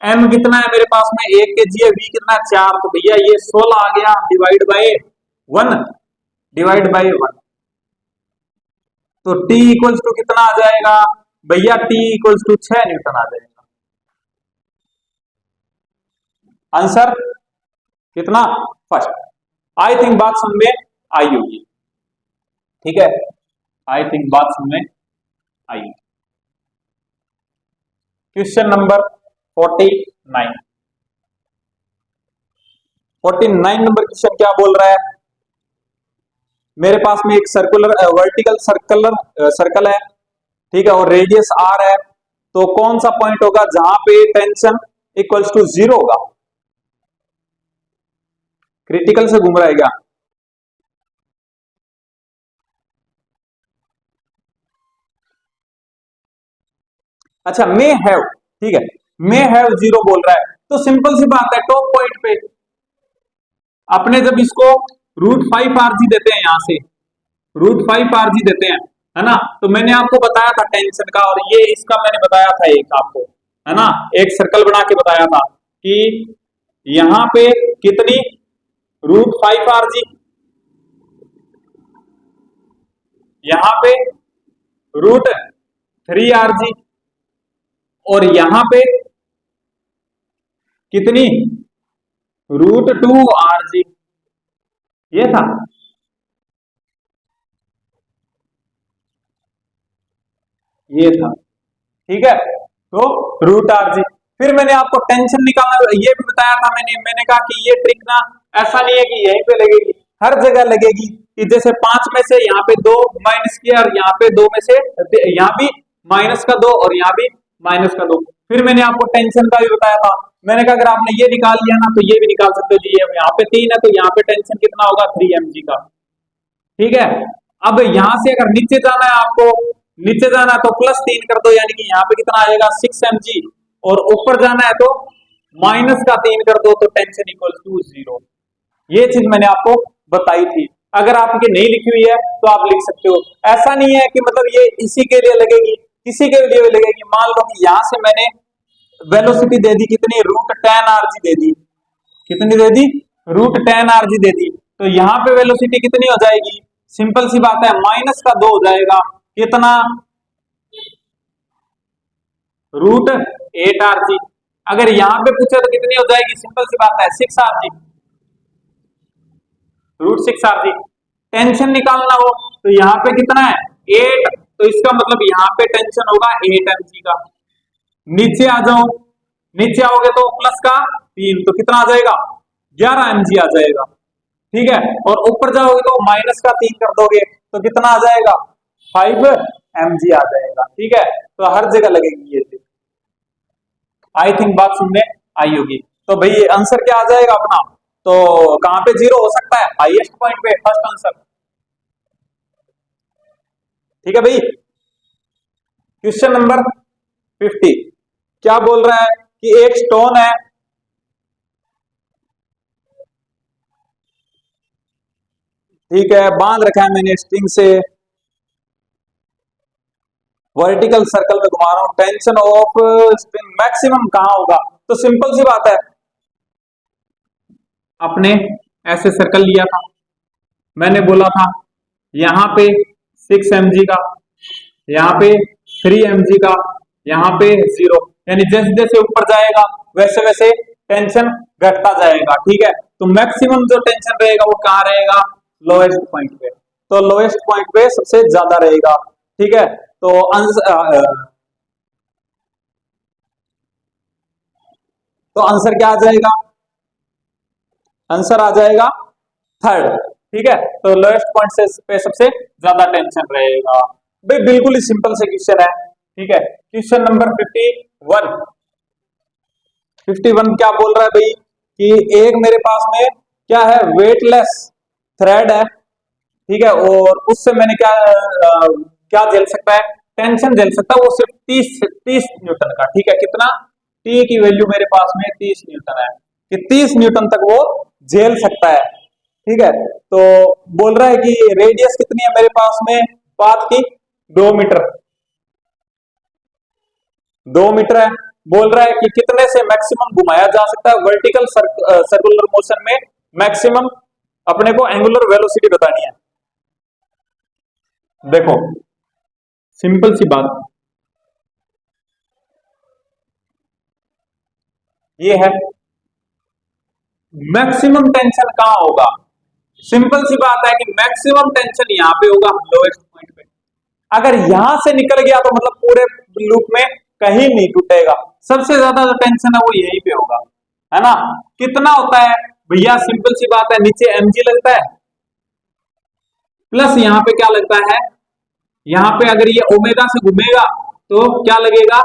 Speaker 1: एम कितना है मेरे पास में? 1 kg है, वी कितना? 4, तो भैया ये 16 आ गया, डिवाइड बाय 1, डिवाइड बाय 1। तो T इक्वल्स टू कितना आ जाएगा भैया? T इक्वल्स टू 6 न्यूटन आ जाएगा। आंसर कितना? फर्स्ट। आई थिंक बात समझ में आई होगी। ठीक है, आई थिंक बात समझ में आई। Question number 49। 49 नंबर क्वेश्चन क्या बोल रहा है? मेरे पास में एक सर्कुलर वर्टिकल सर्कल है, ठीक है, और रेडियस आर है। तो कौन सा पॉइंट होगा जहां पे टेंशन इक्वल्स टू 0 होगा? क्रिटिकल से घूम रहा है क्या? अच्छा, मे हैव, ठीक है, मे हैव 0 बोल रहा है, तो सिंपल सी बात है, टॉप पॉइंट पे अपने जब इसको √5 RG देते हैं, यहां से √5 RG देते हैं, है ना, तो मैंने आपको बताया था टेंशन का, और ये इसका मैंने बताया था एक आपको, है ना, एक सर्कल बना के बताया था कि यहां पे कितनी √5 RG, यहां पे √3 RG, और यहां पे कितनी √2 RG, ये था। ये था, ठीक है, तो √RG। फिर मैंने आपको टेंशन निकालना ये भी बताया था, मैंने कहा कि ये ट्रिक ना ऐसा नहीं है कि यहीं पे लगेगी, हर जगह लगेगी, कि जैसे 5 में से यहाँ पे 2 माइनस किया, और यहाँ पे 2 में से यहाँ भी -2 और यहाँ भी -2। फिर मैंने आपको टेंशन का भी बताया था, मैंने कहा अगर आपने ये निकाल लिया ना, तो ये भी निकाल सकते हो जी, यहाँ पे 3 है, तो यहाँ पे टेंशन कितना होगा? 3 mg का। ठीक है, अब यहां से अगर नीचे जाना है आपको, नीचे जाना है तो +3 कर दो, यानी कि यहाँ पे कितना आएगा? 6 mg, और ऊपर जाना है तो -3 कर दो, तो टेंशन इक्वल टू 0। ये चीज मैंने आपको बताई थी। अगर आपकी नहीं लिखी हुई है तो आप लिख सकते हो। ऐसा नहीं है कि मतलब ये इसी के लिए लगेगी, किसी के लिए लगेगी। मान लो कि यहां से मैंने वेलोसिटी दे दी कितनी? √10 RG दे दी। कितनी दे दी? √10 RG दे दी। तो यहाँ पे वेलोसिटी कितनी हो जाएगी? सिंपल सी बात है, -2 हो जाएगा। कितना? √8 RG। अगर यहाँ पे पूछे तो कितनी हो जाएगी? सिंपल सी बात है, 6 RG, √6 RG। टेंशन निकालना हो तो यहाँ पे कितना है? 8, तो इसका मतलब यहाँ पे टेंशन होगा 8 mg का। नीचे आ जाओ, नीचे आओगे तो प्लस का 3, तो कितना आ जाएगा? 11 mg आ जाएगा। ठीक है, और ऊपर जाओगे तो -3 कर दोगे, तो कितना आ जाएगा? 5 mg आ जाएगा। ठीक है, तो हर जगह लगेगी ये चीज। आई थिंक बात सुनने आई होगी। तो भाई आंसर क्या आ जाएगा अपना? तो कहां पे 0 हो सकता है? हाईएस्ट पॉइंट पे, फर्स्ट आंसर। ठीक है भाई, क्वेश्चन नंबर 50 क्या बोल रहा है कि एक स्टोन है, ठीक है, बांध रखा है मैंने स्ट्रिंग से, वर्टिकल सर्कल में घुमा रहा हूं, टेंशन ऑफ स्ट्रिंग मैक्सिमम कहां होगा? तो सिंपल सी बात है, अपने ऐसे सर्कल लिया था, मैंने बोला था यहां पे 6 mg का, यहाँ पे 3 mg का, यहाँ पे 0, यानी जैसे जैसे ऊपर जाएगा वैसे वैसे टेंशन घटता जाएगा। ठीक है, तो मैक्सिमम जो टेंशन रहेगा वो कहाँ रहेगा? लोएस्ट पॉइंट पे। तो लोएस्ट पॉइंट पे सबसे ज्यादा रहेगा। ठीक है, तो आंसर क्या आ जाएगा? आंसर आ जाएगा थर्ड। ठीक है, तो लोएस्ट पॉइंट से पे सबसे ज्यादा टेंशन रहेगा। भाई बिल्कुल ही सिंपल से क्वेश्चन है। ठीक है, क्वेश्चन नंबर 51। 51 क्या बोल रहा है भाई कि एक मेरे पास में क्या है, वेटलेस थ्रेड है। ठीक है, और उससे मैंने क्या झेल सकता है, टेंशन झेल सकता है, वो सिर्फ 30 न्यूटन का। ठीक है, कितना, टी की वैल्यू मेरे पास में 30 न्यूटन है, कि 30 न्यूटन तक वो झेल सकता है। ठीक है, तो बोल रहा है कि रेडियस कितनी है मेरे पास में पाथ की, 2 मीटर। 2 मीटर है। बोल रहा है कि कितने से मैक्सिमम घुमाया जा सकता है वर्टिकल सर्कुलर मोशन में, मैक्सिमम अपने को एंगुलर वेलोसिटी बतानी है। देखो सिंपल सी बात ये है, मैक्सिमम टेंशन कहां होगा। सिंपल सी बात है कि मैक्सिमम टेंशन यहां पे होगा, लोएस्ट पॉइंट पे। अगर यहां से निकल गया तो मतलब पूरे लूप में कहीं नहीं टूटेगा, सबसे ज्यादा जो टेंशन है वो यहीं पे होगा, है ना। कितना होता है भैया, सिंपल सी बात है, नीचे mg लगता है, प्लस यहां पे क्या लगता है, यहां पे अगर ये ओमेगा से घूमेगा तो क्या लगेगा,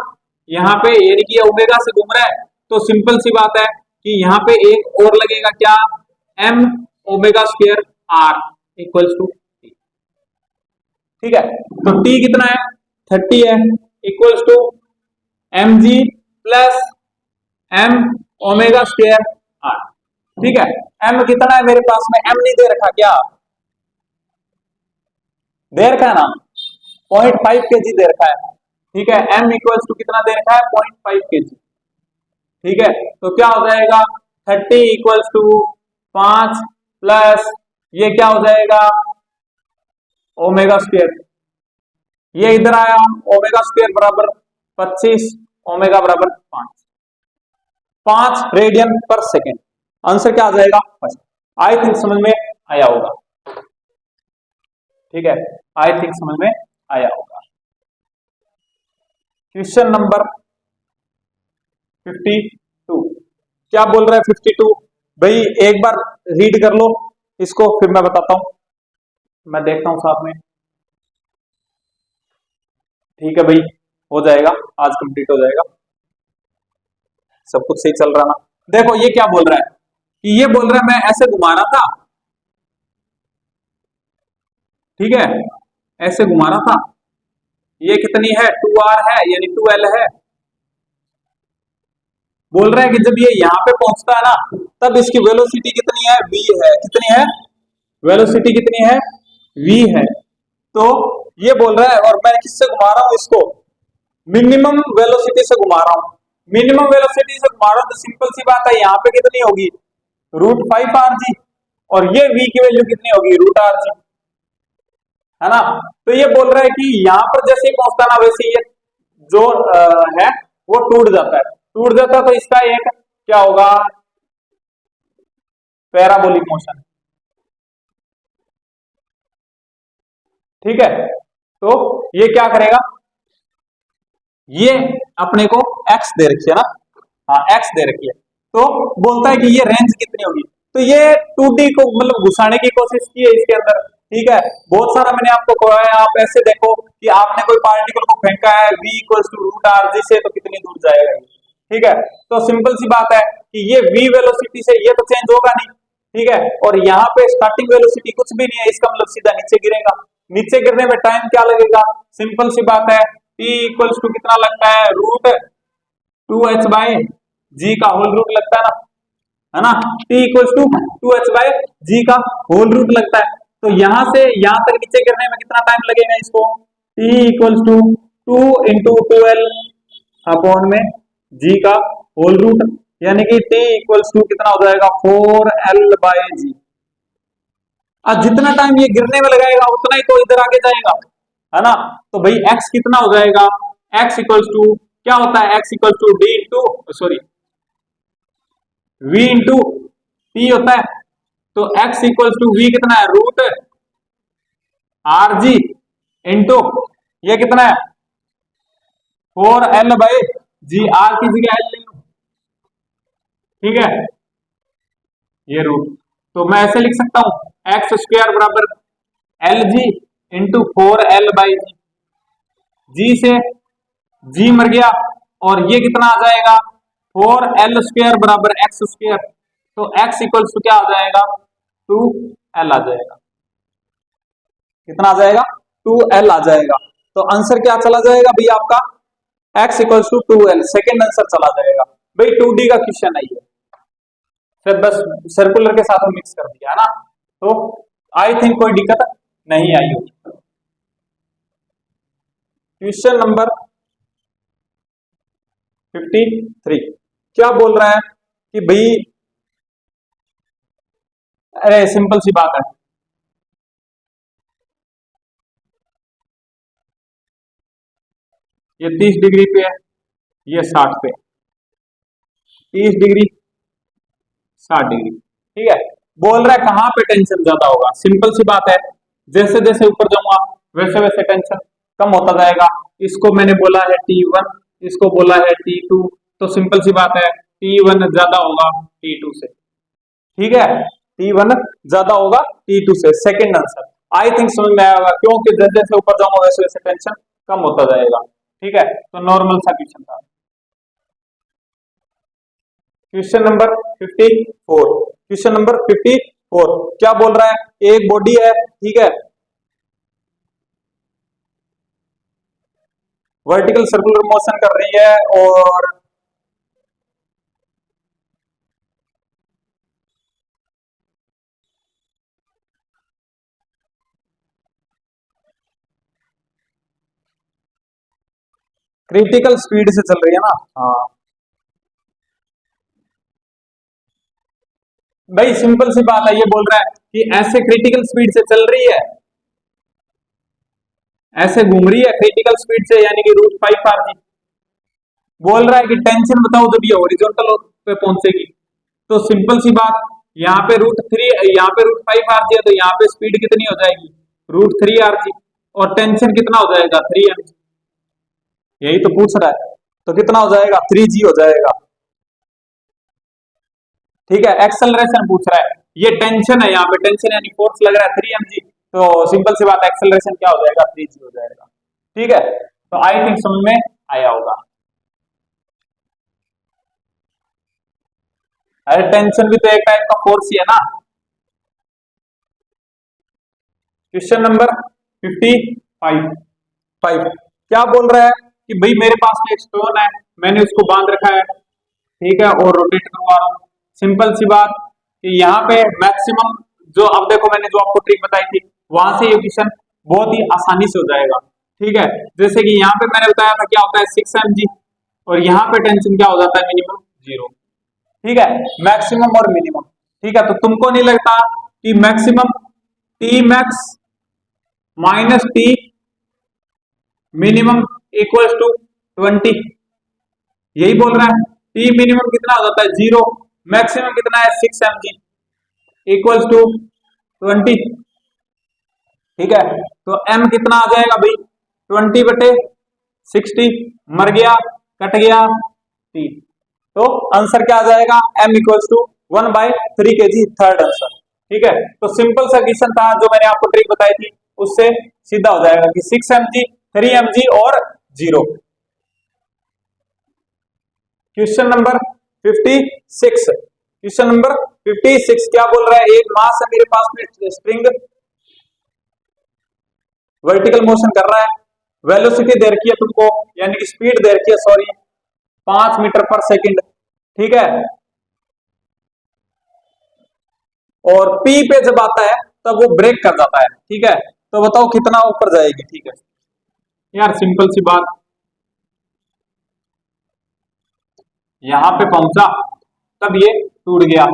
Speaker 1: यहां पे यानी कि ये ओमेगा से घूम रहा है तो सिंपल सी बात है कि यहां पे एक और लगेगा, क्या, m omega square r equals to t। ठीक है, तो t कितना है, 30 है, equals to mg plus m omega square r। ठीक है, m कितना है मेरे पास में, m नहीं दे रखा क्या, दे रखा है ना, 0.5 kg दे रखा है। ठीक है, m इक्वल्स टू कितना दे रखा है, 0.5 kg। ठीक है, तो क्या हो जाएगा, 30 इक्वल्स टू 5 प्लस ये क्या हो जाएगा, ओमेगा स्क्वायर, ये इधर आया, ओमेगा स्क्वायर बराबर 25, ओमेगा बराबर 5 रेडियन पर सेकेंड। आंसर क्या आ जाएगा, आई थिंक समझ में आया होगा। ठीक है, आई थिंक समझ में आया होगा। क्वेश्चन नंबर 52 क्या बोल रहा है, 52 भाई एक बार रीड कर लो इसको, फिर मैं बताता हूं, मैं देखता हूं साथ में। ठीक है भाई, हो जाएगा, आज कंप्लीट हो जाएगा, सब कुछ सही चल रहा ना। देखो ये क्या बोल रहा है कि ये बोल रहा है मैं ऐसे घुमा रहा था। ठीक है, ऐसे घुमा रहा था, ये कितनी है, 2r है यानी 2l है। बोल रहा है कि जब ये यहां पे पहुंचता है ना, तब इसकी वेलोसिटी कितनी है, v है, कितनी है, वेलोसिटी कितनी है, v है। तो ये बोल रहा है, और मैं किससे घुमा रहा हूं इसको, मिनिमम वेलोसिटी से घुमा रहा हूं। मिनिमम वेलोसिटी से घुमा रहा हूं तो सिंपल सी बात है, यहाँ पे कितनी होगी, √5rg, और ये v की वैल्यू कितनी होगी, √rg, है ना। तो ये बोल रहा है कि यहां पर जैसे ही पहुंचता ना, वैसे ये जो है वो टूट जाता है, टूट जाता है, तो इसका एक क्या होगा, पैराबोलिक मोशन। ठीक है, तो ये क्या करेगा, ये अपने को x दे रखी है ना, हाँ x दे रखी है, तो बोलता है कि ये रेंज कितनी होगी, तो ये 2D को मतलब घुसाने की कोशिश की है इसके अंदर। ठीक है, बहुत सारा मैंने आपको कहा है, आप ऐसे देखो कि आपने कोई पार्टिकल को फेंका है v इक्वल्स टू √rg से, तो कितनी दूर जाएगा ये। ठीक है, तो सिंपल सी बात है कि ये v वेलोसिटी से ये तो चेंज होगा नहीं। ठीक है, और यहाँ पे स्टार्टिंग वेलोसिटी कुछ भी नहीं है, इसका मतलब सीधा नीचे गिरेगा, नीचे गिरने में टाइम क्या लगेगा, सिंपल सी बात है, t इक्वल्स टू कितना लगता है, √2h/g का होल रूट लगता है ना, t इक्वल्स टू 2h/g का होल रूट लगता है। तो यहां से यहां तक नीचे गिरने में कितना टाइम लगेगा इसको, t equals to 2 into 2l upon में g का होल रूट, यानी कि t इक्वल्स टू कितना हो जाएगा, 4l/g। अब जितना टाइम ये गिरने में लगाएगा उतना ही तो इधर आगे जाएगा, है ना। तो भाई x कितना हो जाएगा, x इक्वल्स टू क्या होता है, x equals to d into sorry v into t होता है। तो x इक्वल्स टू v कितना है, √rg इंटू ये कितना है, 4l/g, r की जगह l ले लो। ठीक है, ये रूट, तो मैं ऐसे लिख सकता हूं एक्स स्क्वायर बराबर एल जी इंटू 4L/G। जी से जी मर गया और ये कितना आ जाएगा 4L² बराबर एक्स स्क्वायर। तो x इक्वल्स टू क्या आ जाएगा 2L आ जाएगा। कितना आ जाएगा 2L आ जाएगा। तो आंसर क्या चला जाएगा भैया आपका x equals to 2L, second answer चला जाएगा। भाई 2D का क्वेश्चन है ये, फिर बस सर्कुलर के साथ मिक्स कर दिया है ना, तो आई थिंक कोई दिक्कत नहीं आई होगी। क्वेश्चन नंबर 53 क्या बोल रहा है कि भाई, अरे सिंपल सी बात है, ये 30 डिग्री पे है, ये 60 पे, 30 डिग्री 60 डिग्री, ठीक है। बोल रहा है कहां पे टेंशन ज्यादा होगा। सिंपल सी बात है, जैसे जैसे ऊपर जाऊंगा वैसे वैसे टेंशन कम होता जाएगा। इसको मैंने बोला है T1, इसको बोला है T2, तो सिंपल सी बात है T1 ज्यादा होगा T2 से, ठीक है। T1 ज्यादा होगा T2 से, सेकंड आंसर आई थिंक समझ में आएगा, क्योंकि जैसे जैसे ऊपर जाऊंगा वैसे वैसे टेंशन कम होता जाएगा, ठीक है। तो नॉर्मल सा क्वेश्चन था। क्वेश्चन नंबर 54, क्वेश्चन नंबर 54 क्या बोल रहा है, एक बॉडी है, ठीक है, वर्टिकल सर्कुलर मोशन कर रही है और क्रिटिकल स्पीड से चल रही है ना। हाँ भाई सिंपल सी बात है, ये बोल रहा है कि ऐसे क्रिटिकल स्पीड से चल रही है, ऐसे घूम रही है क्रिटिकल स्पीड से, यानी कि √5 r g। बोल रहा है कि टेंशन बताओ जब ये हॉरिजॉन्टल पे पहुंचेगी। तो सिंपल सी बात, यहाँ पे √3, यहाँ पे √5 r g है, तो यहाँ पे स्पीड कितनी हो जाएगी √3 r g, और टेंशन कितना हो जाएगा 3 mg। यही तो पूछ रहा है, तो कितना हो जाएगा 3g हो जाएगा, ठीक है। एक्सेलरेशन पूछ रहा है, ये टेंशन है, यहाँ पे टेंशन यानी फोर्स लग रहा है 3 mg, तो सिंपल सी बात एक्सेलरेशन क्या हो जाएगा 3g हो जाएगा, ठीक है। तो आई थिंक समझ में आया होगा। अरे टेंशन भी तो एक टाइप का फोर्स ही है ना। क्वेश्चन नंबर 55 क्या बोल रहा है कि भाई मेरे पास में एक स्टोन है, मैंने उसको बांध रखा है, ठीक है, और रोटेट करवा रहा हूँ। सिंपल सी बात कि यहाँ पे मैक्सिमम जो, अब देखो मैंने जो आपको ट्रिक बताई थी, वहां से ये क्वेश्चन बहुत ही आसानी से हो जाएगा, ठीक है। जैसे कि यहाँ पे मैंने बताया था क्या होता है 6 mg, और यहाँ पे टेंशन क्या हो जाता है मिनिमम 0, ठीक है, मैक्सिमम और मिनिमम, ठीक है। तो तुमको नहीं लगता कि maximum T max minus T minimum equals to 20, यही बोल रहा है। टी मिनिमम कितना हो जाता है 0, मैक्सिमम कितना है 6 mg इक्वल्स टू 20, ठीक है। तो m कितना आ जाएगा भाई 20/60, मर गया कट गया t, तो आंसर क्या आ जाएगा m equals to 1/3 kg, third answer, ठीक है। तो सिंपल सा क्वेश्चन था जो मैंने आपको ट्रिक बताई थी, उससे सीधा हो जाएगा कि 6 mg 3 mg और 0। क्वेश्चन नंबर 56, क्वेश्चन नंबर 56 क्या बोल रहा है, एक मास है मेरे पास में, स्प्रिंग वर्टिकल मोशन कर रहा है, वेलोसिटी दे रखी है तुमको, यानी कि स्पीड दे रखी है, सॉरी 5 मीटर पर सेकंड, ठीक है। और P पे जब आता है तब वो ब्रेक कर जाता है, ठीक है। तो बताओ कितना ऊपर जाएगी, ठीक है यार, सिंपल सी बात, यहां पे पहुंचा तब ये टूट गया,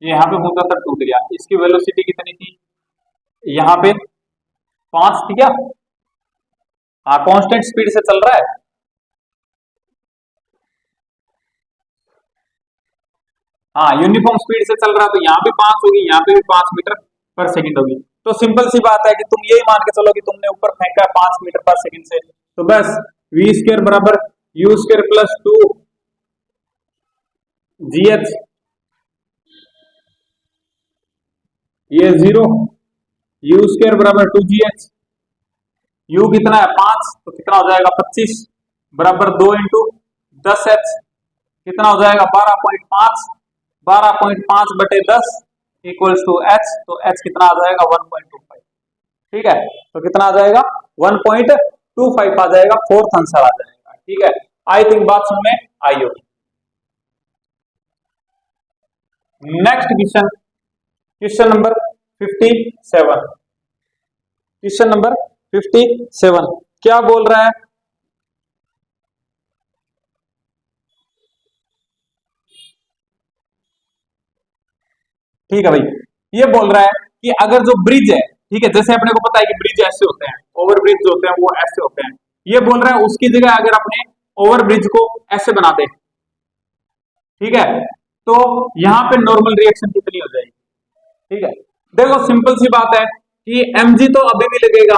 Speaker 1: ये यहां पे पहुंचा तब टूट गया। इसकी वेलोसिटी कितनी थी, यहाँ पे 5 थी क्या, हाँ कांस्टेंट स्पीड से चल रहा है, हाँ यूनिफॉर्म स्पीड से चल रहा है, तो यहाँ भी 5 होगी, यहाँ पे भी 5 मीटर पर सेकंड होगी। तो सिंपल सी बात है कि तुम यही मान के चलो कि तुमने ऊपर फेंका है 5 मीटर पर सेकंड से, तो बस v² बराबर u² प्लस 2 gh ये 0, यू स्क्वायर बराबर 2gh, यू कितना है 5, तो कितना हो जाएगा 25 बराबर 2 इंटू 10h, कितना हो जाएगा 12.5, 12.5 बटे 10 इक्वल्स टू h, तो h कितना आ जाएगा 1.25। ठीक है, तो कितना आ जाएगा 1.25 आ जाएगा, फोर्थ आंसर आ जाएगा। ठीक है, आई थिंक बात समझ में आई होगी। Next question, question number 57, question number 57 क्या बोल रहा है? ठीक है भाई, ये बोल रहा है कि अगर जो ब्रिज है, ठीक है, जैसे अपने को पता है कि ब्रिज ऐसे होते हैं, ओवर ब्रिज जो होते हैं वो ऐसे होते हैं, ये बोल रहा है उसकी जगह अगर अपने ओवर ब्रिज को ऐसे बना दे, ठीक है, तो यहां पे नॉर्मल रिएक्शन कितनी हो जाएगी? ठीक है, देखो सिंपल सी बात है कि mg तो अभी भी लगेगा,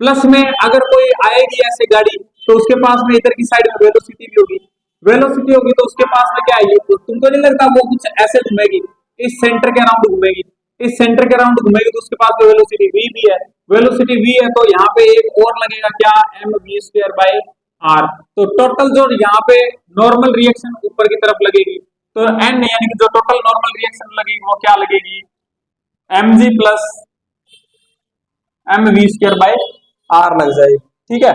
Speaker 1: प्लस में अगर कोई आएगी ऐसे गाड़ी तो उसके पास में इधर की साइड में वेलोसिटी भी होगी, वेलोसिटी होगी तो उसके पास में क्या आएगी, तो तुमको नहीं लगता वो कुछ ऐसे घूमेगी, इस सेंटर के अराउंड घूमेगी, इस सेंटर के अराउंड घूमेगी, तो उसके पास में वेलोसिटी v भी है, वेलोसिटी v है तो यहाँ पे एक और लगेगा क्या, mv²/r, तो टोटल जो यहाँ पे नॉर्मल रिएक्शन ऊपर की तरफ लगेगी, तो n यानी कि जो टोटल नॉर्मल रिएक्शन लगेगी वो क्या लगेगी, mg प्लस mv²/r लग जाएगी। ठीक है,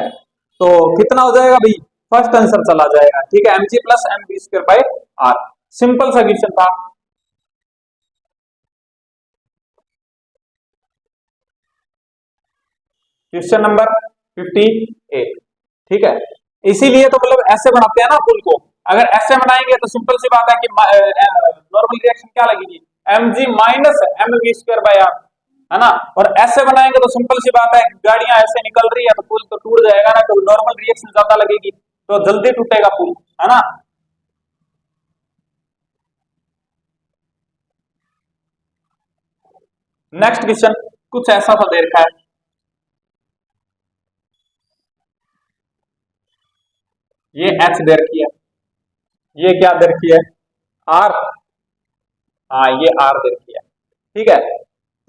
Speaker 1: तो कितना हो जाएगा भाई, फर्स्ट आंसर चला जाएगा। ठीक है, mg प्लस mv²/r, सिंपल सा क्वेश्चन था। क्वेश्चन नंबर 58, ठीक है, इसीलिए तो मतलब ऐसे बनाते हैं ना पुल को, अगर ऐसे बनाएंगे तो सिंपल सी बात है कि नॉर्मल रिएक्शन क्या लगेगी, mg माइनस mv²/r, है ना, और ऐसे बनाएंगे तो सिंपल सी बात है गाड़ियां ऐसे निकल रही है तो पुल तो टूट जाएगा ना, तो नॉर्मल रिएक्शन ज्यादा लगेगी तो जल्दी टूटेगा पुल, है ना। नेक्स्ट क्वेश्चन कुछ ऐसा सा दे रखा है, ये h दे रखी है, ये क्या दे रखी है, r, हाँ ये r दे रखी है। ठीक है,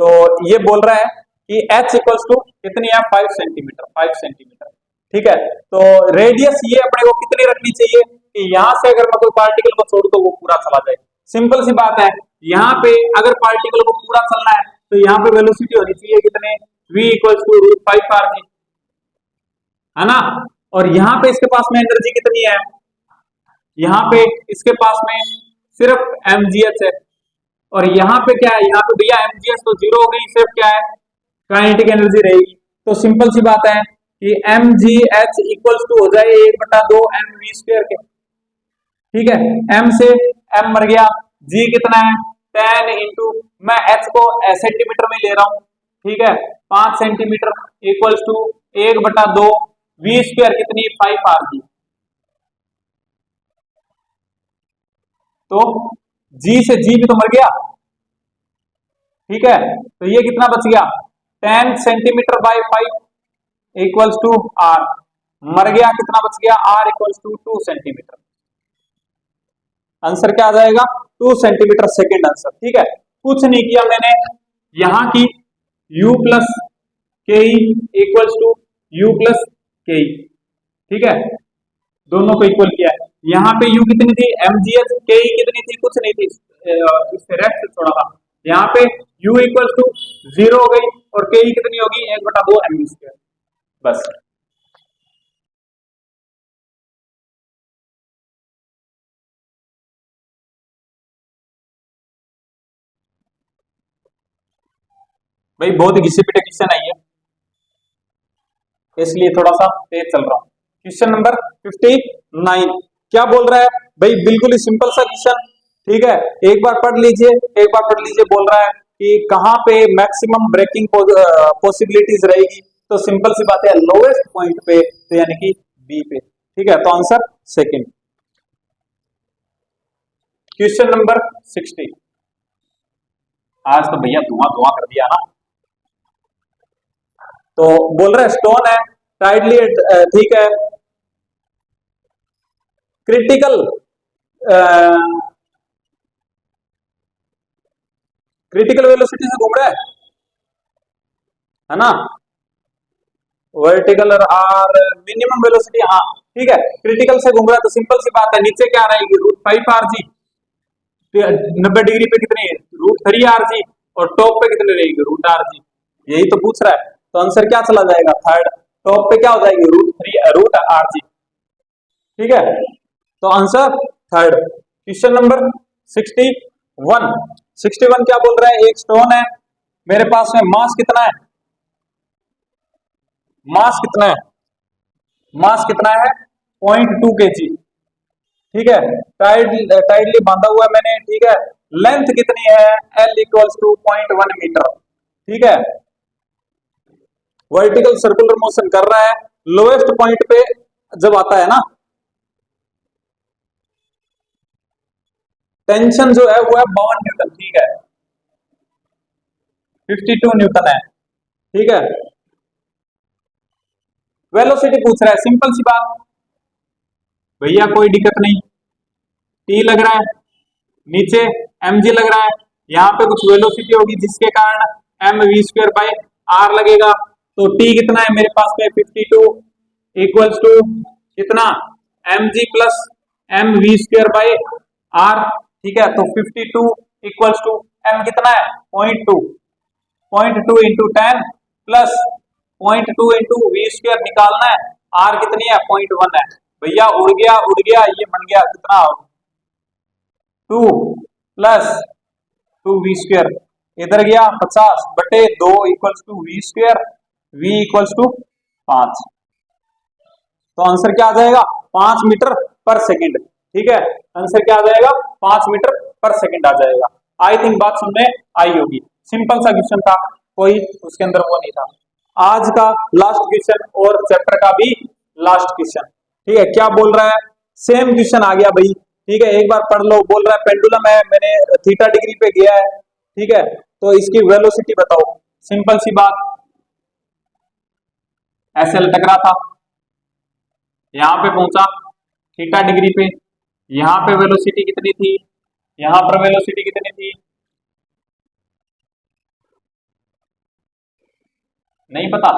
Speaker 1: तो ये बोल रहा है कि h इक्वल्स टू कितनी है, 5 सेंटीमीटर, 5 सेंटीमीटर। ठीक है, तो रेडियस ये अपने को कितनी रखनी चाहिए कि यहां से अगर मैं कोई पार्टिकल को छोड़ू तो वो पूरा चला जाए, सिंपल सी बात है, यहाँ पे अगर पार्टिकल को पूरा चलना है तो यहाँ पे वेलोसिटी होनी चाहिए कितने, v इक्वल्स टू √5 r, है ना, और यहाँ पे इसके पास में एनर्जी कितनी है, यहाँ पे इसके पास में सिर्फ mgh है, और यहाँ पे क्या है, यहाँ पे भैया mgh तो जीरो हो गई, सिर्फ क्या है काइनेटिक एनर्जी रहेगी, तो सिंपल सी बात है कि mgh इक्वल्स टू हो जाए 1/2 mv² के। ठीक है, m से m मर गया, g कितना है 10 इंटू, मैं h को सेंटीमीटर में ले रहा हूं, ठीक है, 5 सेंटीमीटर इक्वल्स टू 1/2 v² कितनी 5 r, तो g से g भी तो मर गया। ठीक है, तो ये कितना बच गया 10 centimetre by 5 equals to r, मर गया, कितना बच गया r equals to 2 centimetre, answer क्या आ जाएगा 2 सेंटीमीटर, सेकेंड आंसर। ठीक है, कुछ नहीं किया मैंने, यहां की u प्लस के इक्वल्स टू u प्लस के, ठीक है, दोनों को इक्वल किया है, यहाँ पे u कितनी थी mgh, के कितनी थी, कुछ नहीं थी, इससे रेस्ट से छोड़ा था, यहाँ पे u इक्वल टू 0 हो गई और के कितनी होगी 1/2 mv², बस। भाई बहुत ही घिसे पिटे क्वेश्चन है ये, इसलिए थोड़ा सा तेज चल रहा हूँ। क्वेश्चन नंबर 59 क्या बोल रहा है भाई, बिल्कुल ही सिंपल सा क्वेश्चन। ठीक है, एक बार पढ़ लीजिए, एक बार पढ़ लीजिए, बोल रहा है कि कहां पे मैक्सिमम ब्रेकिंग पॉसिबिलिटीज रहेगी, तो सिंपल सी बात है लोवेस्ट पॉइंट पे, तो यानी कि बी पे। ठीक है, तो आंसर सेकंड। क्वेश्चन नंबर 60, आज तो भैया धुआं धुआं कर दिया ना, तो बोल रहा है स्टोन है टाइटली, ठीक है, क्रिटिकल क्रिटिकल वेलोसिटी से घूम रहा है ना, वर्टिकल आर मिनिमम वेलोसिटी, हाँ ठीक है, क्रिटिकल से घूम रहा है तो सिंपल सी बात है, नीचे क्या रहेगी √5 r g, 90 डिग्री पे कितनी √3 r g, और टॉप पे कितनी रहेगी √r g, यही तो पूछ रहा है। तो आंसर क्या चला जाएगा थर्ड, टॉप पे क्या हो जाएगी √r g, ठीक है, तो आंसर थर्ड। क्वेश्चन नंबर 61, 61 क्या बोल रहा है, एक स्टोन है मेरे पास में, मास कितना है, मास कितना है, मास कितना है 0.2 kg, ठीक है, टाइटली बांधा हुआ है मैंने, ठीक है, लेंथ कितनी है L इक्वल्स टू 0.1 मीटर, ठीक है, वर्टिकल सर्कुलर मोशन कर रहा है, लोएस्ट पॉइंट पे जब आता है ना, टेंशन जो है वो है 52 न्यूटन, ठीक है, 52 न्यूटन है, ठीक है, वेलोसिटी पूछ रहा है, सिंपल सी बात भैया, कोई दिक्कत नहीं, टी लग रहा है, नीचे mg लग रहा है, यहाँ पे कुछ वेलोसिटी होगी जिसके कारण mv²/r लगेगा, तो t कितना है मेरे पास में 52 इक्वल्स टू कितना mg प्लस mv²/r, ठीक है, तो 52 इक्वल्स टू m कितना है 0.2 इंटू 10 प्लस 0.2 इंटू v² निकालना है, r कितनी है 0.1 है, भैया उड़ गया ये बन गया कितना 2 प्लस 2v², इधर गया 50/2 equals to v², v equals to 5, तो आंसर क्या आ जाएगा 5 मीटर पर सेकंड, ठीक है, आंसर क्या आ जाएगा 5 मीटर पर सेकंड आ जाएगा। आई थिंक बात सुनने आई होगी, सिंपल सा क्वेश्चन था, कोई उसके अंदर वो नहीं था। आज का लास्ट क्वेश्चन और चैप्टर का भी लास्ट क्वेश्चन, ठीक है, क्या बोल रहा है, सेम क्वेश्चन आ गया भाई, ठीक है, एक बार पढ़ लो, बोल रहा है पेंडुलम है, मैंने थीटा डिग्री पे गया है, ठीक है, तो इसकी वेलोसिटी बताओ, सिंपल सी बात, ऐसे लटक रहा था, यहां पे पहुंचा थीटा डिग्री पे, यहां पे वेलोसिटी कितनी थी, यहां पर वेलोसिटी कितनी थी, नहीं पता,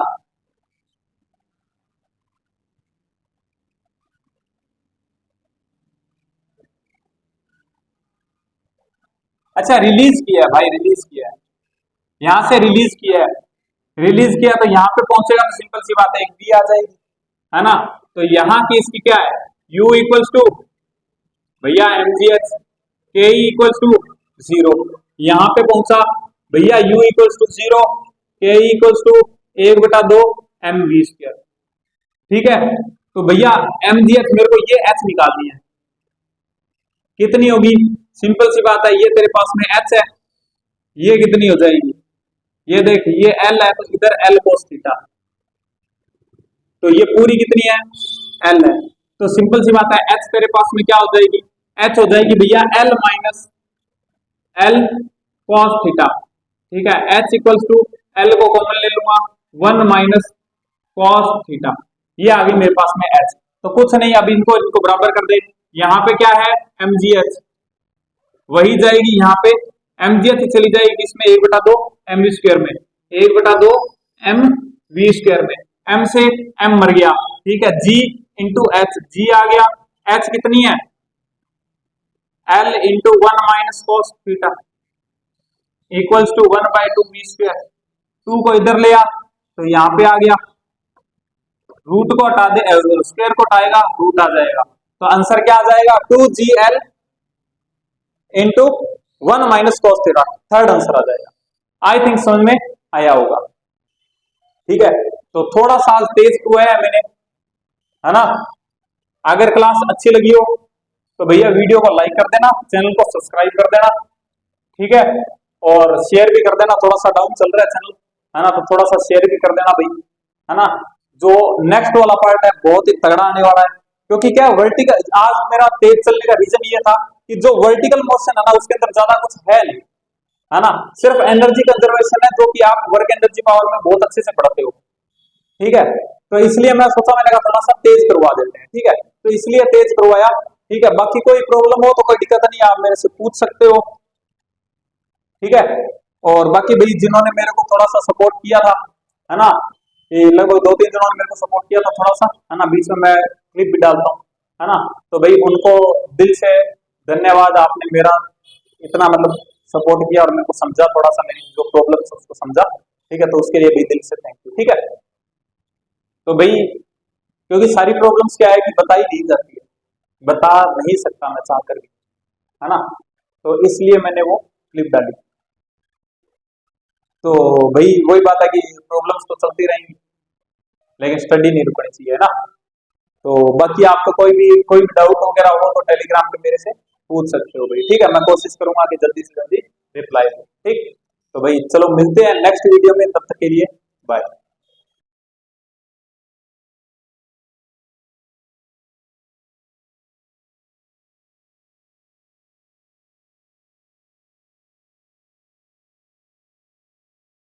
Speaker 1: अच्छा रिलीज किया है भाई, रिलीज किया है, यहां से रिलीज किया है, रिलीज किया तो यहाँ पे पहुंचेगा तो सिंपल सी बात है एक बी आ जाएगी, है ना, तो यहाँ की इसकी क्या है u इक्वल्स टू भैया mgh, के इक्वल्स टू 0, यहाँ पे पहुंचा भैया u इक्वल्स टू 0, के इक्वल्स टू 1/2 mv², ठीक है, तो भैया mgh मेरे को ये h निकालनी है, कितनी होगी, सिंपल सी बात है, ये तेरे पास में h है, ये कितनी हो जाएगी, ये देख ये L है तो इधर L cos थीटा, तो ये पूरी कितनी है L है, तो सिंपल सी बात है H तेरे पास में क्या हो जाएगी, H हो जाएगी भैया L minus L cos theta, ठीक है, H इक्वल्स टू L को कॉमन ले लूंगा 1 माइनस cos थीटा, ये आ गई मेरे पास में H, तो कुछ नहीं, अभी इनको बराबर कर दे, यहाँ पे क्या है mgh, वही जाएगी यहाँ पे mgh चली जाएगी इसमें 1/2 mv² में, 1/2 mv² में, m से m मर गया, ठीक है, g इंटू h, g आ गया, h कितनी है L into 1 minus cos theta equals to 1/2 v², 2 को इधर ले आ तो यहाँ पे आ गया, रूट को हटा दे, स्क्वायर को हटाएगा रूट आ जाएगा, तो आंसर क्या आ जाएगा 2gl into 1 minus cos theta, third answer आ जाएगा। आई थिंक समझ में आया होगा, ठीक है, तो थोड़ा सा तेज हुआ है मैंने, है ना, अगर क्लास अच्छी लगी हो तो भैया वीडियो को लाइक कर देना, चैनल को सब्सक्राइब कर देना, ठीक है, और शेयर भी कर देना, थोड़ा सा डाउन चल रहा है चैनल, है ना, तो थोड़ा सा शेयर भी कर देना भाई, है ना, जो नेक्स्ट वाला पार्ट है बहुत ही तगड़ा आने वाला है, क्योंकि क्या वर्टिकल, आज मेरा तेज चलने का रीजन ये था कि जो वर्टिकल मोशन है ना उसके अंदर ज्यादा कुछ है नहीं, है ना, सिर्फ एनर्जी कंजर्वेशन है, जो कि आप वर्क एनर्जी पावर में बहुत अच्छे से पढ़ते हो, ठीक है, तो इसलिए मैं सोचा, मैंने कहा थोड़ा सा तेज करवा देते हैं, ठीक है, तो इसलिए तेज करवाया, ठीक है, बाकी कोई प्रॉब्लम हो तो कोई दिक्कत नहीं, आप मेरे से पूछ सकते हो, ठीक है, और बाकी भाई जिन्होंने मेरे को थोड़ा सा सपोर्ट किया था, है ना, ये लगभग 2-3 जनों ने मेरे को सपोर्ट किया था थोड़ा सा, है ना, बीच में मैं क्लिप भी डालता हूँ, है ना, तो भाई उनको दिल से धन्यवाद, आपने मेरा इतना मतलब सपोर्ट किया और मेरे को समझा, थोड़ा सा मेरी जो प्रॉब्लम है उसको समझा, ठीक है, तो उसके लिए भी दिल से थैंक यू, ठीक है। तो भाई क्योंकि सारी प्रॉब्लम्स क्या है कि बताई नहीं जाती है, बता नहीं सकता मैं चाह कर भी, है ना, तो इसलिए मैंने वो क्लिप डाली। तो भाई वही बात है कि प्रॉब्लम्स तो चलती रहेंगी, लेकिन स्टडी नहीं रुकनी चाहिए, है ना। तो बाकी आपको कोई भी डाउट वगैरह हो तो टेलीग्राम पे मेरे से पूछ सकते हो भाई, ठीक है, मैं कोशिश करूंगा कि जल्दी से जल्दी रिप्लाई दूं, ठीक। तो भाई चलो मिलते हैं नेक्स्ट वीडियो में, तब तक के लिए बाय।